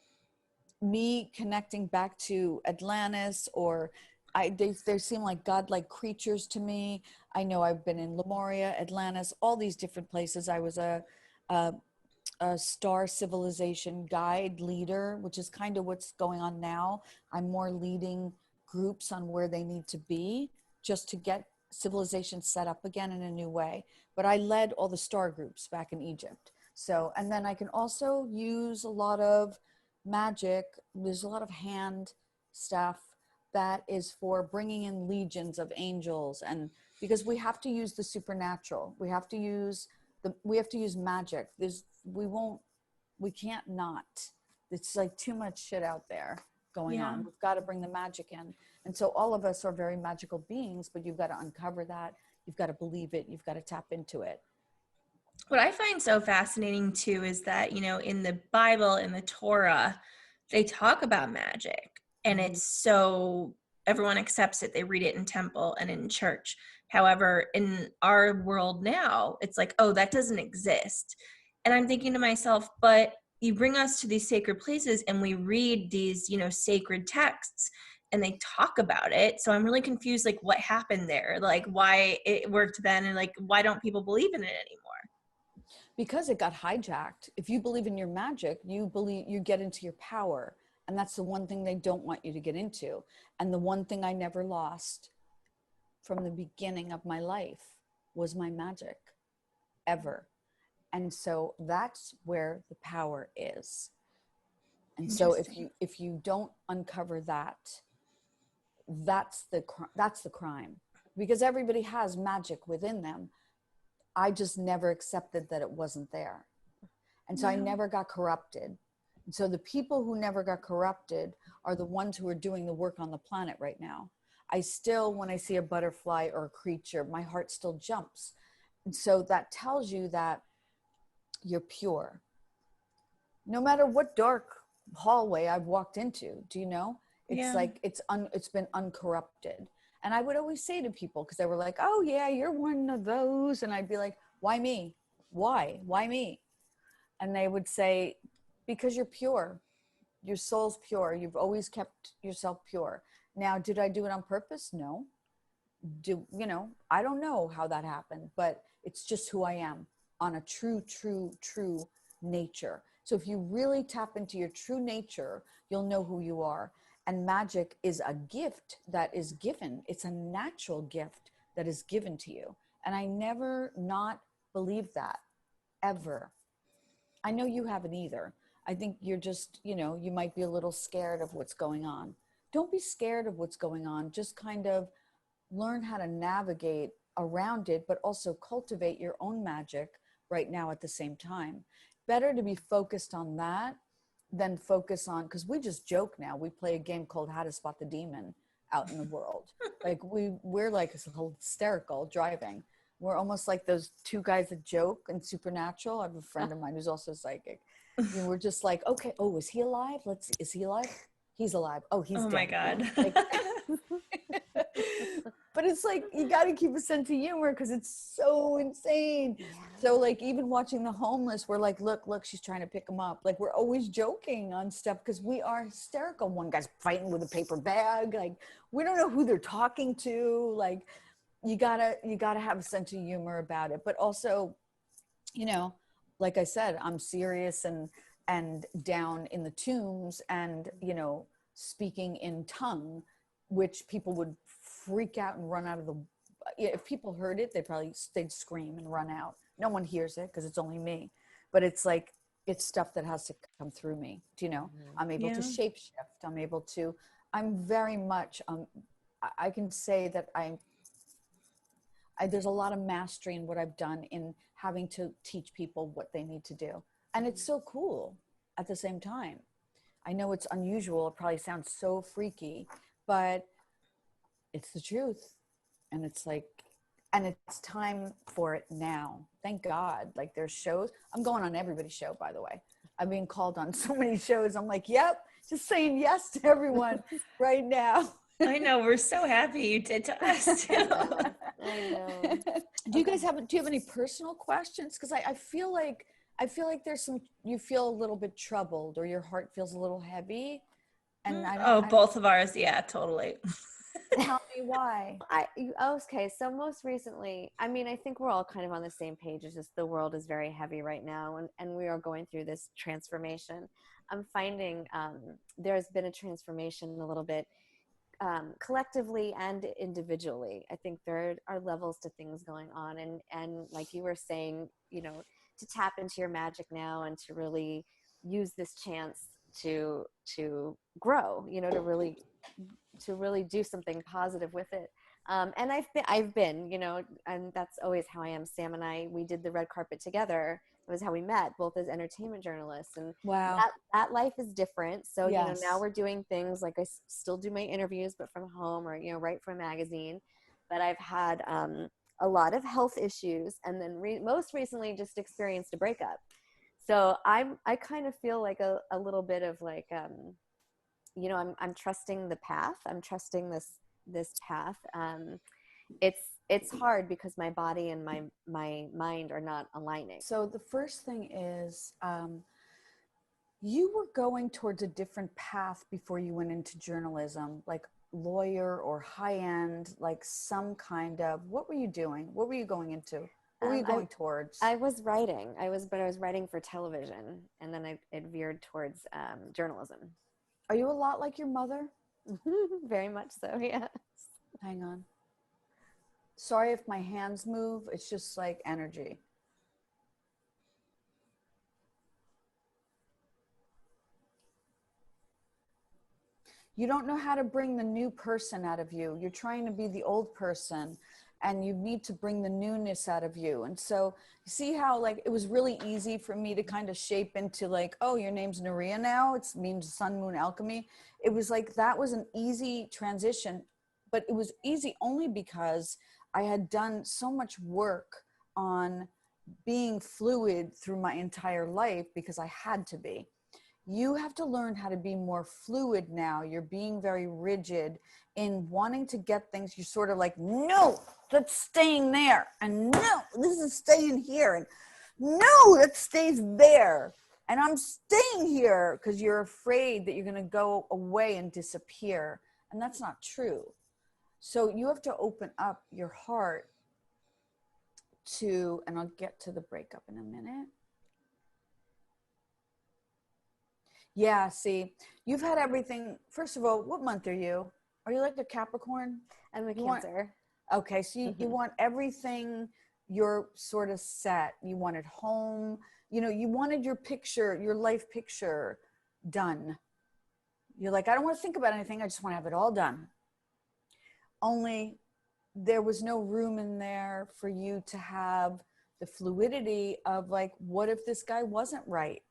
me connecting back to Atlantis, or they seem like godlike creatures to me. I know I've been in Lemuria, Atlantis, all these different places. I was a star civilization guide leader, which is kind of what's going on now. I'm more leading groups on where they need to be just to get civilization set up again in a new way. But I led all the star groups back in Egypt. So, and then I can also use a lot of magic. There's a lot of hand stuff that is for bringing in legions of angels, and because we have to use the supernatural, we have to use magic. We can't not. It's like too much shit out there going on. We've got to bring the magic in. And so all of us are very magical beings, but you've got to uncover that. You've got to believe it. You've got to tap into it. What I find so fascinating too is that, you know, in the Bible, in the Torah, they talk about magic, and it's so everyone accepts it. They read it in temple and in church. However, in our world now, it's like, oh, that doesn't exist. And I'm thinking to myself, but you bring us to these sacred places and we read these, you know, sacred texts and they talk about it. So I'm really confused, like what happened there, like why it worked then, and like why don't people believe in it anymore? Because it got hijacked. If you believe in your magic, you get into your power. And that's the one thing they don't want you to get into. And the one thing I never lost from the beginning of my life was my magic, ever. And so that's where the power is. And so if you don't uncover that, that's the crime, because everybody has magic within them. I just never accepted that it wasn't there. And so I never got corrupted. And so the people who never got corrupted are the ones who are doing the work on the planet right now. I still, when I see a butterfly or a creature, my heart still jumps. And so that tells you that you're pure. No matter what dark hallway I've walked into, do you know? It's like, it's been uncorrupted. And I would always say to people, because they were like, oh yeah, you're one of those. And I'd be like, why me? Why me? And they would say, because you're pure. Your soul's pure. You've always kept yourself pure. Now, did I do it on purpose? No. I don't know how that happened, but it's just who I am on a true nature. So if you really tap into your true nature, you'll know who you are. And magic is a gift that is given. It's a natural gift that is given to you. And I never not believed that, ever. I know you haven't either. I think you're just, you might be a little scared of what's going on. Don't be scared of what's going on. Just kind of learn how to navigate around it, but also cultivate your own magic right now at the same time. Better to be focused on that than focus on, because we just joke now. We play a game called How to Spot the Demon out in the world. Like we're like hysterical driving. We're almost like those two guys that joke in Supernatural. I have a friend of mine who's also psychic. We're just like, okay, oh, is he alive? Is he alive? He's alive. Oh, he's dead. Oh my God. Like, but it's like, you got to keep a sense of humor because it's so insane. Yeah. So like, even watching the homeless, we're like, look, she's trying to pick them up. Like, we're always joking on stuff because we are hysterical. One guy's fighting with a paper bag. Like, we don't know who they're talking to. Like, you gotta have a sense of humor about it. But also, like I said, I'm serious and down in the tombs and, speaking in tongue, which people would freak out and run out of the, if people heard it, they'd scream and run out. No one hears it because it's only me, but it's like, it's stuff that has to come through me. Do you know? Mm-hmm. I'm able to shapeshift. I'm very much, I can say that there's a lot of mastery in what I've done in having to teach people what they need to do. And it's so cool at the same time. I know it's unusual. It probably sounds so freaky, but it's the truth. And it's like, and it's time for it now. Thank God. Like, there's shows. I'm going on everybody's show, by the way. I'm being called on so many shows. I'm like, yep, just saying yes to everyone right now. I know. We're so happy you did to us too. I know. Do you have any personal questions? Because I feel like there's you feel a little bit troubled, or your heart feels a little heavy. And both of ours. Yeah, totally. Tell me why. Okay, so most recently, I mean, I think we're all kind of on the same page. It's just the world is very heavy right now, and we are going through this transformation. I'm finding there's been a transformation a little bit collectively and individually. I think there are levels to things going on, and like you were saying, you know, to tap into your magic now and to really use this chance to grow, you know, to really do something positive with it. And I've been, you know, and that's always how I am. Sam and I, we did the red carpet together. It was how we met, both as entertainment journalists, and Wow. that life is different. So, you know, Yes. now we're doing things like still do my interviews, but from home, or, you know, write for a magazine. But I've had a lot of health issues, and then most recently just experienced a breakup. So I kind of feel like a little bit of like, you know, I'm trusting the path. I'm trusting this path. It's hard because my body and my mind are not aligning. So the first thing is, you were going towards a different path before you went into journalism, like lawyer or high end, like some kind of, what were you doing? What were you going into? What were you going towards? I was writing. But I was writing for television, and then it veered towards journalism. Are you a lot like your mother? Very much so, yes. Hang on. Sorry if my hands move. It's just like energy. You don't know how to bring the new person out of you. You're trying to be the old person, and you need to bring the newness out of you. And so you see how like it was really easy for me to kind of shape into like, oh, your name's Narea now. It means sun, moon, alchemy. It was like that was an easy transition, but it was easy only because I had done so much work on being fluid through my entire life because I had to be. You have to learn how to be more fluid now. You're being very rigid in wanting to get things. You're sort of like, no, that's staying there. And no, this is staying here. And no, that stays there. And I'm staying here because you're afraid that you're going to go away and disappear. And that's not true. So you have to open up your heart to, and I'll get to the breakup in a minute. Yeah, see, you've had everything. First of all, what month are you? Are you like a Capricorn? I'm a Cancer. Okay, so you want everything, you're sort of set. You wanted home, you know, you wanted your picture, your life picture done. You're like, I don't want to think about anything. I just want to have it all done. Only there was no room in there for you to have the fluidity of like, what if this guy wasn't right?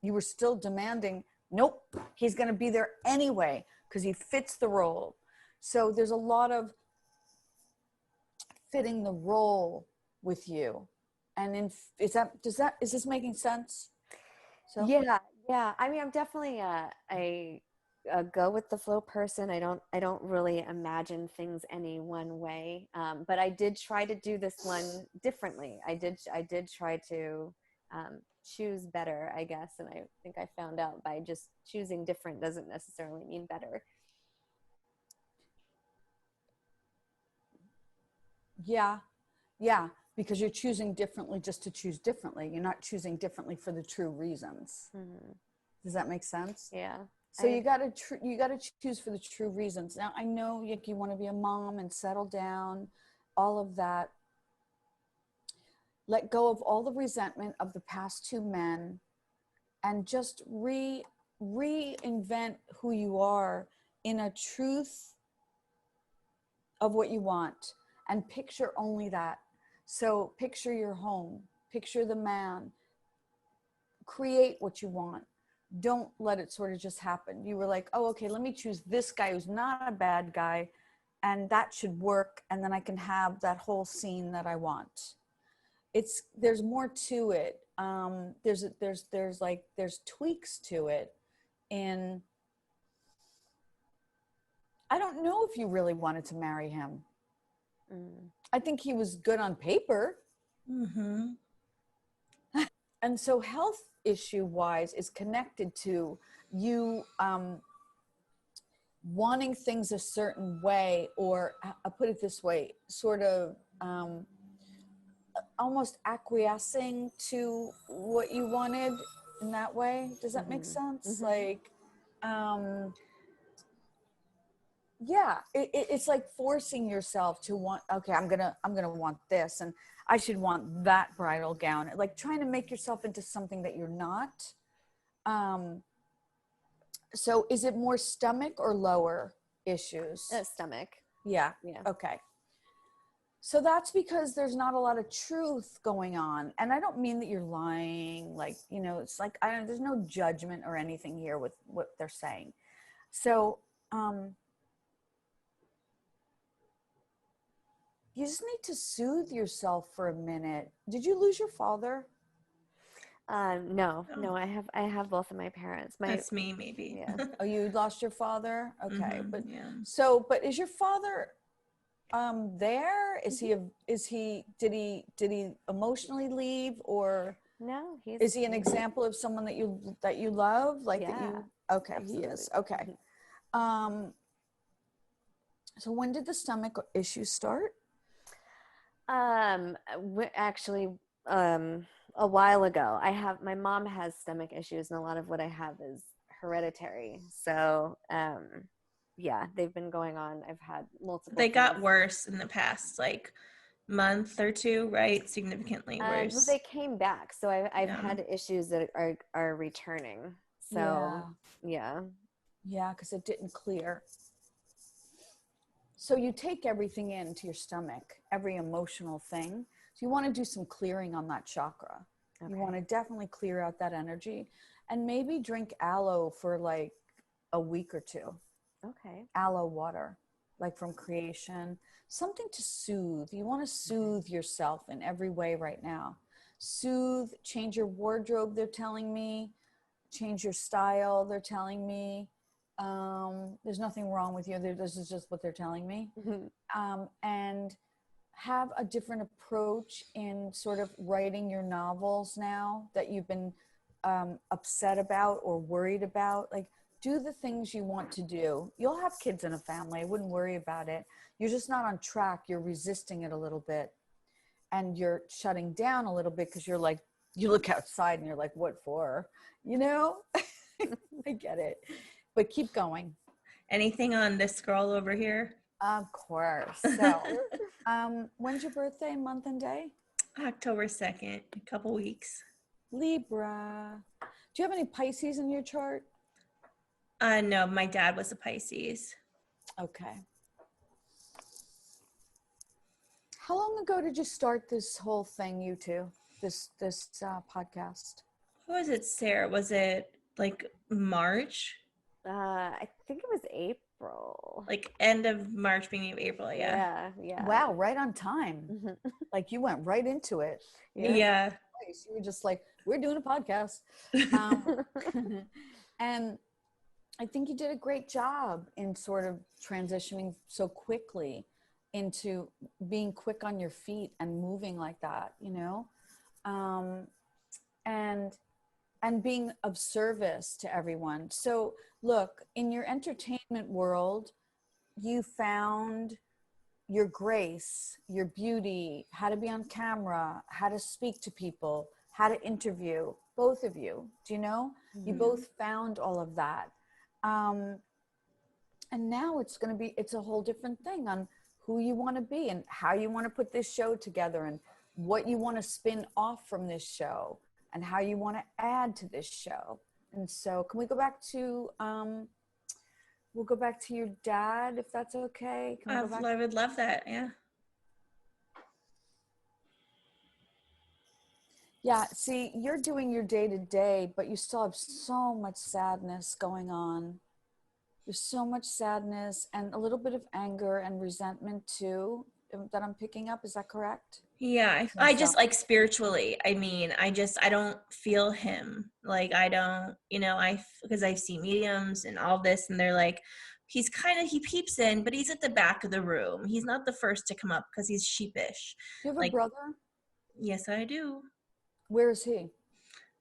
You were still demanding, nope, he's going to be there anyway because he fits the role. So there's a lot of fitting the role with you. And is this making sense? So Yeah. I mean, I'm definitely a go with the flow person. I don't really imagine things any one way. But I did try to do this one differently. I did try to choose better, I guess. And I think I found out by just choosing different doesn't necessarily mean better. Yeah, because you're choosing differently just to choose differently. You're not choosing differently for the true reasons. Mm-hmm. Does that make sense? Yeah. So you got to choose for the true reasons. Now I know you want to be a mom and settle down, all of that. Let go of all the resentment of the past two men and just reinvent who you are in a truth of what you want, and picture only that. So picture your home, picture the man, create what you want. Don't let it sort of just happen. You were like, oh, okay, let me choose this guy who's not a bad guy, and that should work, and then I can have that whole scene that I want. There's more to it. There's tweaks to it. And I don't know if you really wanted to marry him. I think he was good on paper. Mm-hmm. And so health issue wise is connected to you wanting things a certain way, or I'll put it this way, sort of almost acquiescing to what you wanted in that way. Does that make sense? Like, yeah, it's like forcing yourself to want, okay, I'm gonna want this, and I should want that bridal gown, like trying to make yourself into something that you're not. So is it more stomach or lower issues? Stomach. Yeah. Okay. So that's because there's not a lot of truth going on. And I don't mean that you're lying, like, it's like, there's no judgment or anything here with what they're saying. So, you just need to soothe yourself for a minute. Did you lose your father? No, I have both of my parents. That's me, maybe. Yeah. Oh, you lost your father? Okay. But yeah. but is your father there? Is he did he emotionally leave, or no, is he an example of someone that you love, like that you? Okay, absolutely. he is. Okay. So when did the stomach issues start? Actually, a while ago. My mom has stomach issues, and a lot of what I have is hereditary. So, yeah, they've been going on. I've had multiple. They got worse in the past, like, month or two, right? Significantly worse. Well, they came back. So I've had issues that are returning. So, yeah. Yeah, because it didn't clear. So you take everything into your stomach, every emotional thing. So you want to do some clearing on that chakra. Okay. You want to definitely clear out that energy, and maybe drink aloe for like a week or two. Okay. Aloe water, like from Creation, something to soothe. You want to soothe yourself in every way right now. Soothe, change your wardrobe, they're telling me. Change your style, they're telling me. There's nothing wrong with you. This is just what they're telling me. And have a different approach in sort of writing your novels now that you've been upset about or worried about. Like, do the things you want to do. You'll have kids in a family. I wouldn't worry about it. You're just not on track. You're resisting it a little bit. And you're shutting down a little bit because you're like, you look outside and you're like, what for? I get it. But keep going. Anything on this girl over here? Of course. So, when's your birthday, month and day? October 2nd, a couple weeks. Libra. Do you have any Pisces in your chart? No, my dad was a Pisces. Okay. How long ago did you start this whole thing, you two? This podcast? Who was it, Sarah? Was it like March? I think it was April. Like end of March, beginning of April, Yeah. Wow, right on time. Like you went right into it. Yeah. You were just like, we're doing a podcast. And I think you did a great job in sort of transitioning so quickly into being quick on your feet and moving like that, and being of service to everyone. So look, in your entertainment world, you found your grace, your beauty, how to be on camera, how to speak to people, how to interview, both of you, do you know? You both found all of that. And now it's a whole different thing on who you want to be and how you want to put this show together and what you want to spin off from this show and how you want to add to this show. And so can we go back to, we'll go back to your dad, if that's okay. I would love that. Yeah. Yeah. See, you're doing your day to day, but you still have so much sadness going on. There's so much sadness and a little bit of anger and resentment too that I'm picking up. Is that correct? Yeah. I just like spiritually, I mean, I don't feel him. Like I don't, because I see mediums and all this and they're like, he peeps in, but he's at the back of the room. He's not the first to come up because he's sheepish. Do you have a brother? Yes, I do. Where is he?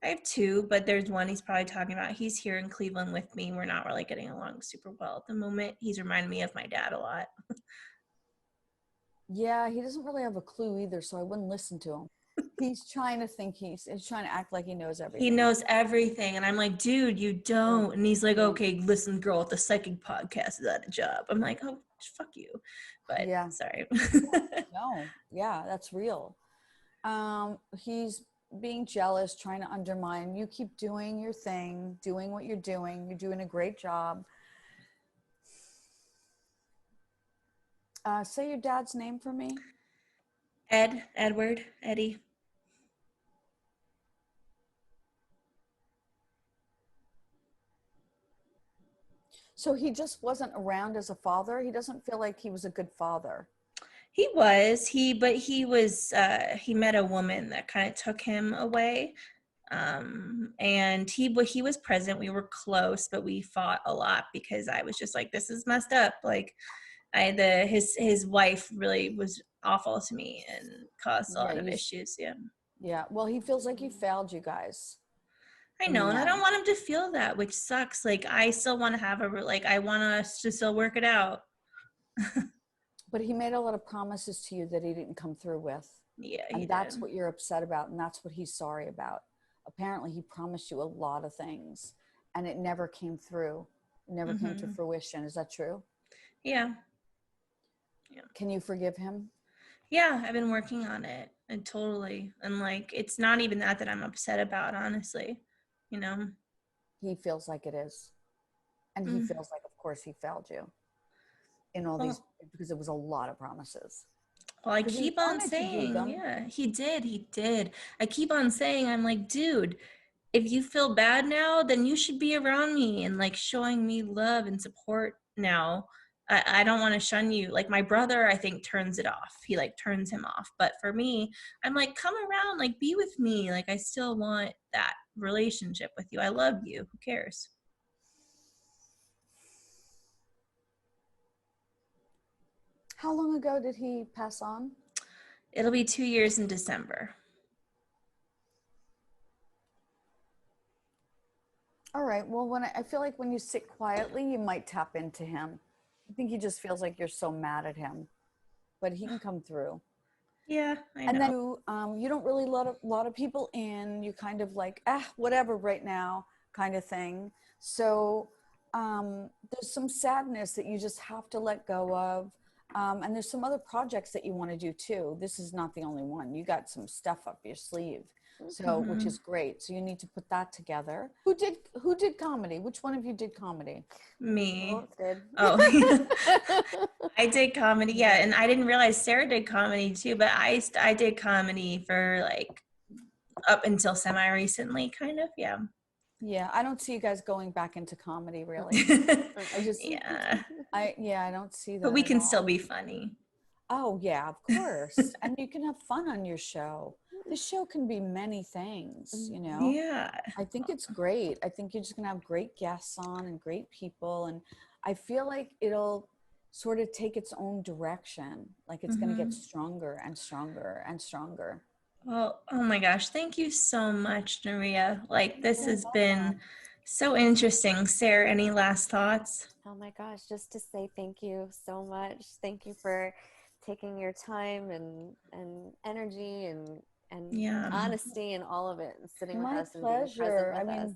I have two, but there's one he's probably talking about. He's here in Cleveland with me. We're not really getting along super well at the moment. He's reminding me of my dad a lot. Yeah, he doesn't really have a clue either, so I wouldn't listen to him. He's trying to think he's trying to act like he knows everything. He knows everything. And I'm like, dude, you don't. And he's like, okay, listen, girl, the psychic podcast is at a job. I'm like, oh, fuck you. But Yeah. sorry. No, yeah, that's real. He's being jealous, trying to undermine. You keep doing your thing, doing what you're doing. You're doing a great job. Say your dad's name for me. Edward, Eddie. So he just wasn't around as a father. He doesn't feel like he was a good father. He was, he met a woman that kind of took him away. And he was present. We were close, but we fought a lot because I was just like, this is messed up. Like his wife really was awful to me and caused a lot of issues. Yeah. Yeah. Well, he feels like he failed you guys. I know, and I don't want him to feel that, which sucks. Like, I still want to have I want us to still work it out. But he made a lot of promises to you that he didn't come through with. Yeah, and that's what you're upset about, and that's what he's sorry about. Apparently, he promised you a lot of things, and it never came through. It never came to fruition. Is that true? Yeah. Can you forgive him? Yeah, I've been working on it, and totally. And like, it's not even that I'm upset about, honestly. You know, he feels like it is, and he feels like, of course, he failed you in all these, because it was a lot of promises. Well, I keep on saying, yeah, he did. I keep on saying, I'm like, dude, if you feel bad now, then you should be around me and like showing me love and support now. I don't want to shun you. Like, my brother, I think, turns it off. He like turns him off. But for me, I'm like, come around, like, be with me. Like, I still want that relationship with you. I love you. Who cares? How long ago did he pass on? It'll be 2 years in December. All right. Well, I feel like when you sit quietly, you might tap into him. I think he just feels like you're so mad at him, but he can come through. Yeah, I know. And then you don't really let a lot of people in. You kind of like, whatever right now kind of thing. So there's some sadness that you just have to let go of. And there's some other projects that you want to do too. This is not the only one. You got some stuff up your sleeve. So, which is great. So you need to put that together. Who did comedy? Which one of you did comedy? Me. Both did. Oh, I did comedy. Yeah. And I didn't realize Sarah did comedy too, but I did comedy for like up until semi-recently, kind of. Yeah. Yeah. I don't see you guys going back into comedy really. I don't see that. But we can still be funny. Oh yeah, of course. And you can have fun on your show. The show can be many things, you know? Yeah. I think it's great. I think you're just going to have great guests on and great people. And I feel like it'll sort of take its own direction. Like it's going to get stronger and stronger and stronger. Well, oh my gosh. Thank you so much, Narea. Like, this has been so interesting. Sarah, any last thoughts? Oh my gosh, just to say thank you so much. Thank you for taking your time and energy and honesty and all of it, and sitting with us and being present with us.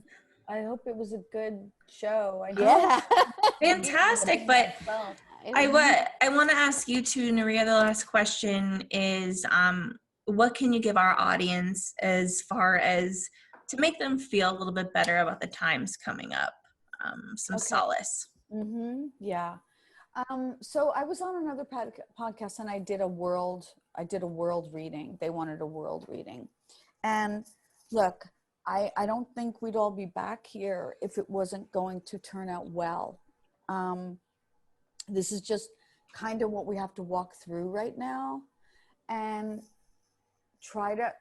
I hope it was a good show. Fantastic. But I want to ask you too, Narea. The last question is, what can you give our audience as far as to make them feel a little bit better about the times coming up? Some solace. Yeah. So I was on another podcast and I did a world reading. They wanted a world reading. And look, I don't think we'd all be back here if it wasn't going to turn out well. This is just kind of what we have to walk through right now, and try to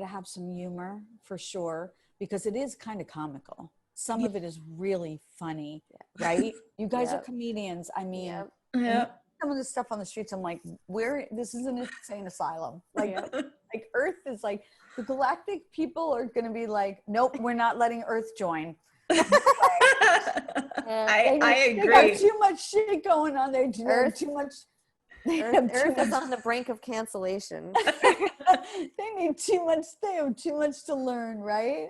have some humor for sure, because it is kind of comical. Some of it is really funny, right? You guys are comedians. I mean, some of the stuff on the streets, I'm like, this is an insane asylum. Like Earth is like, the galactic people are going to be like, nope, we're not letting Earth join. I They got agree. too much shit going on there. Earth- Too much. Earth is on the brink of cancellation. They need too much. They have too much to learn, right?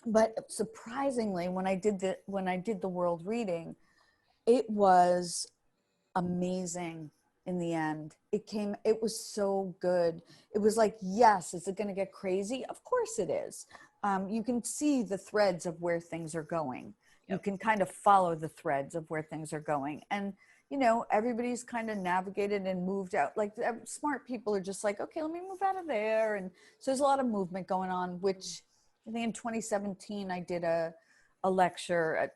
But surprisingly, when I did the world reading, it was amazing. In the end, it was so good. It was like, yes, is it going to get crazy? Of course it is. You can see the threads of where things are going. You can kind of follow the threads of where things are going. And, you know, everybody's kind of navigated and moved out. Like smart people are just like, okay, let me move out of there. And so there's a lot of movement going on, which I think in 2017, I did a lecture at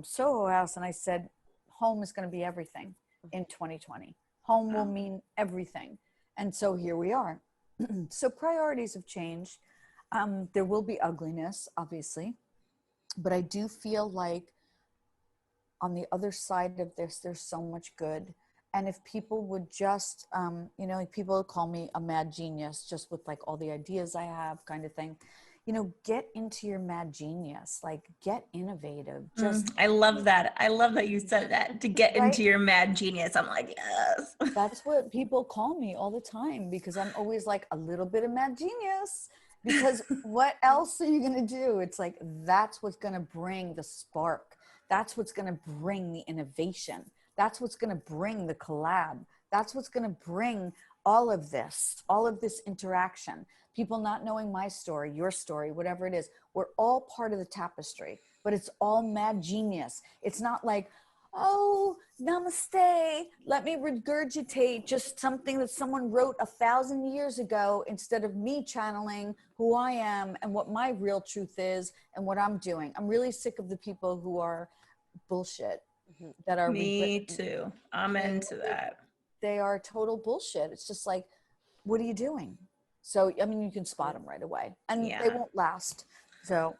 Soho House. And I said, home is going to be everything in 2020. Home will mean everything. And so here we are. So priorities have changed. There will be ugliness, obviously. But I do feel like on the other side of this, there's so much good. And if people would just, you know, like people call me a mad genius just with like all the ideas I have kind of thing. You know, get into your mad genius, like get innovative. Just I love that. I love that you said that, to get Right? into your mad genius. I'm like, yes. That's what people call me all the time, because I'm always like a little bit of mad genius, because what else are you going to do? It's like, that's what's going to bring the spark. That's what's going to bring the innovation. That's what's going to bring the collab. That's what's going to bring all of this interaction. People not knowing my story, your story, whatever it is. We're all part of the tapestry, but it's all mad genius. It's not like, oh, namaste, let me regurgitate just something that someone wrote 1,000 years ago, instead of me channeling who I am and what my real truth is and what I'm doing. I'm really sick of the people who are bullshit that are Me too. I'm into that. They are total bullshit. It's just like, what are you doing? So, I mean, you can spot them right away, and they won't last. So,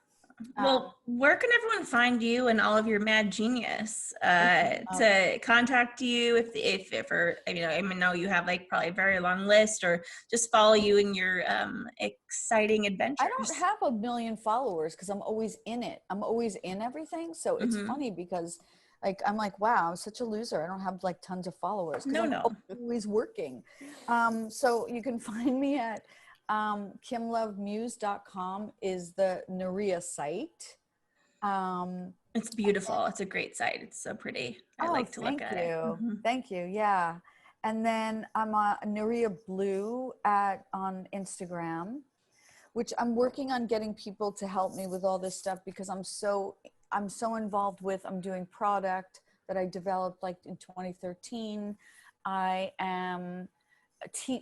well, where can everyone find you and all of your mad genius to contact you if or, you know, I know you have like probably a very long list, or just follow you in your exciting adventures? I don't have 1 million followers because I'm always in it. I'm always in everything. So it's funny because like, I'm like, wow, I'm such a loser. I don't have like tons of followers. I'm always working. So you can find me at kimlovemuse.com is the Narea site. It's beautiful. It's a great site. It's so pretty. I like to look at it. Thank you. Yeah. And then I'm Narea Blue on Instagram, which I'm working on getting people to help me with all this stuff, because I'm so involved with, I'm doing product that I developed like in 2013. I am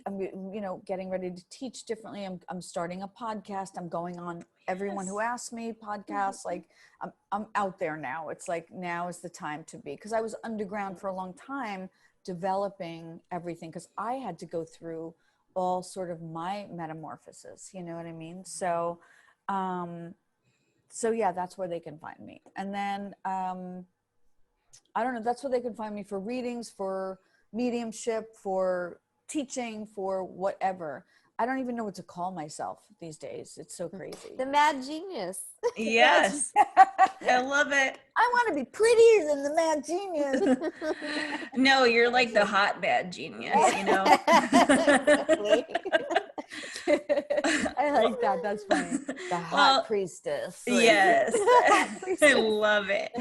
I'm, you know, getting ready to teach differently. I'm starting a podcast. I'm going on everyone who asks me podcasts. Like I'm out there now. It's like, now is the time to be, because I was underground for a long time developing everything, because I had to go through all sort of my metamorphosis, you know what I mean? So yeah, that's where they can find me. And then I don't know, that's where they can find me for readings, for mediumship, for teaching, for whatever. I don't even know what to call myself these days. It's so crazy. The mad genius. Yes. I love it. I want to be prettier than the mad genius. No, you're like the hot bad genius, you know? I like that. That's funny. The hot priestess. Yes. I love it.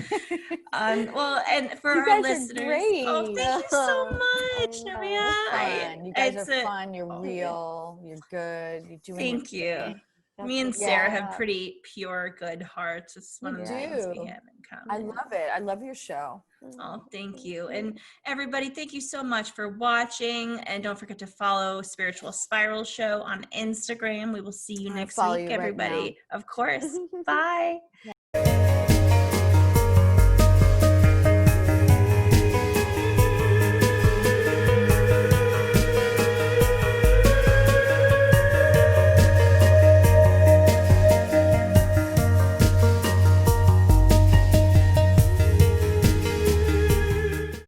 Well, and for our listeners, oh, thank you so much, Narea. You guys are fun. You're real. You're good. You're doing. Thank you. Me and Sarah have pretty pure, good hearts. It's one of the things we have in common. I love it. I love your show. Oh, thank you. And everybody, thank you so much for watching. And don't forget to follow Spiritual Spiral Show on Instagram. We will see you next week, everybody. Of course. Bye.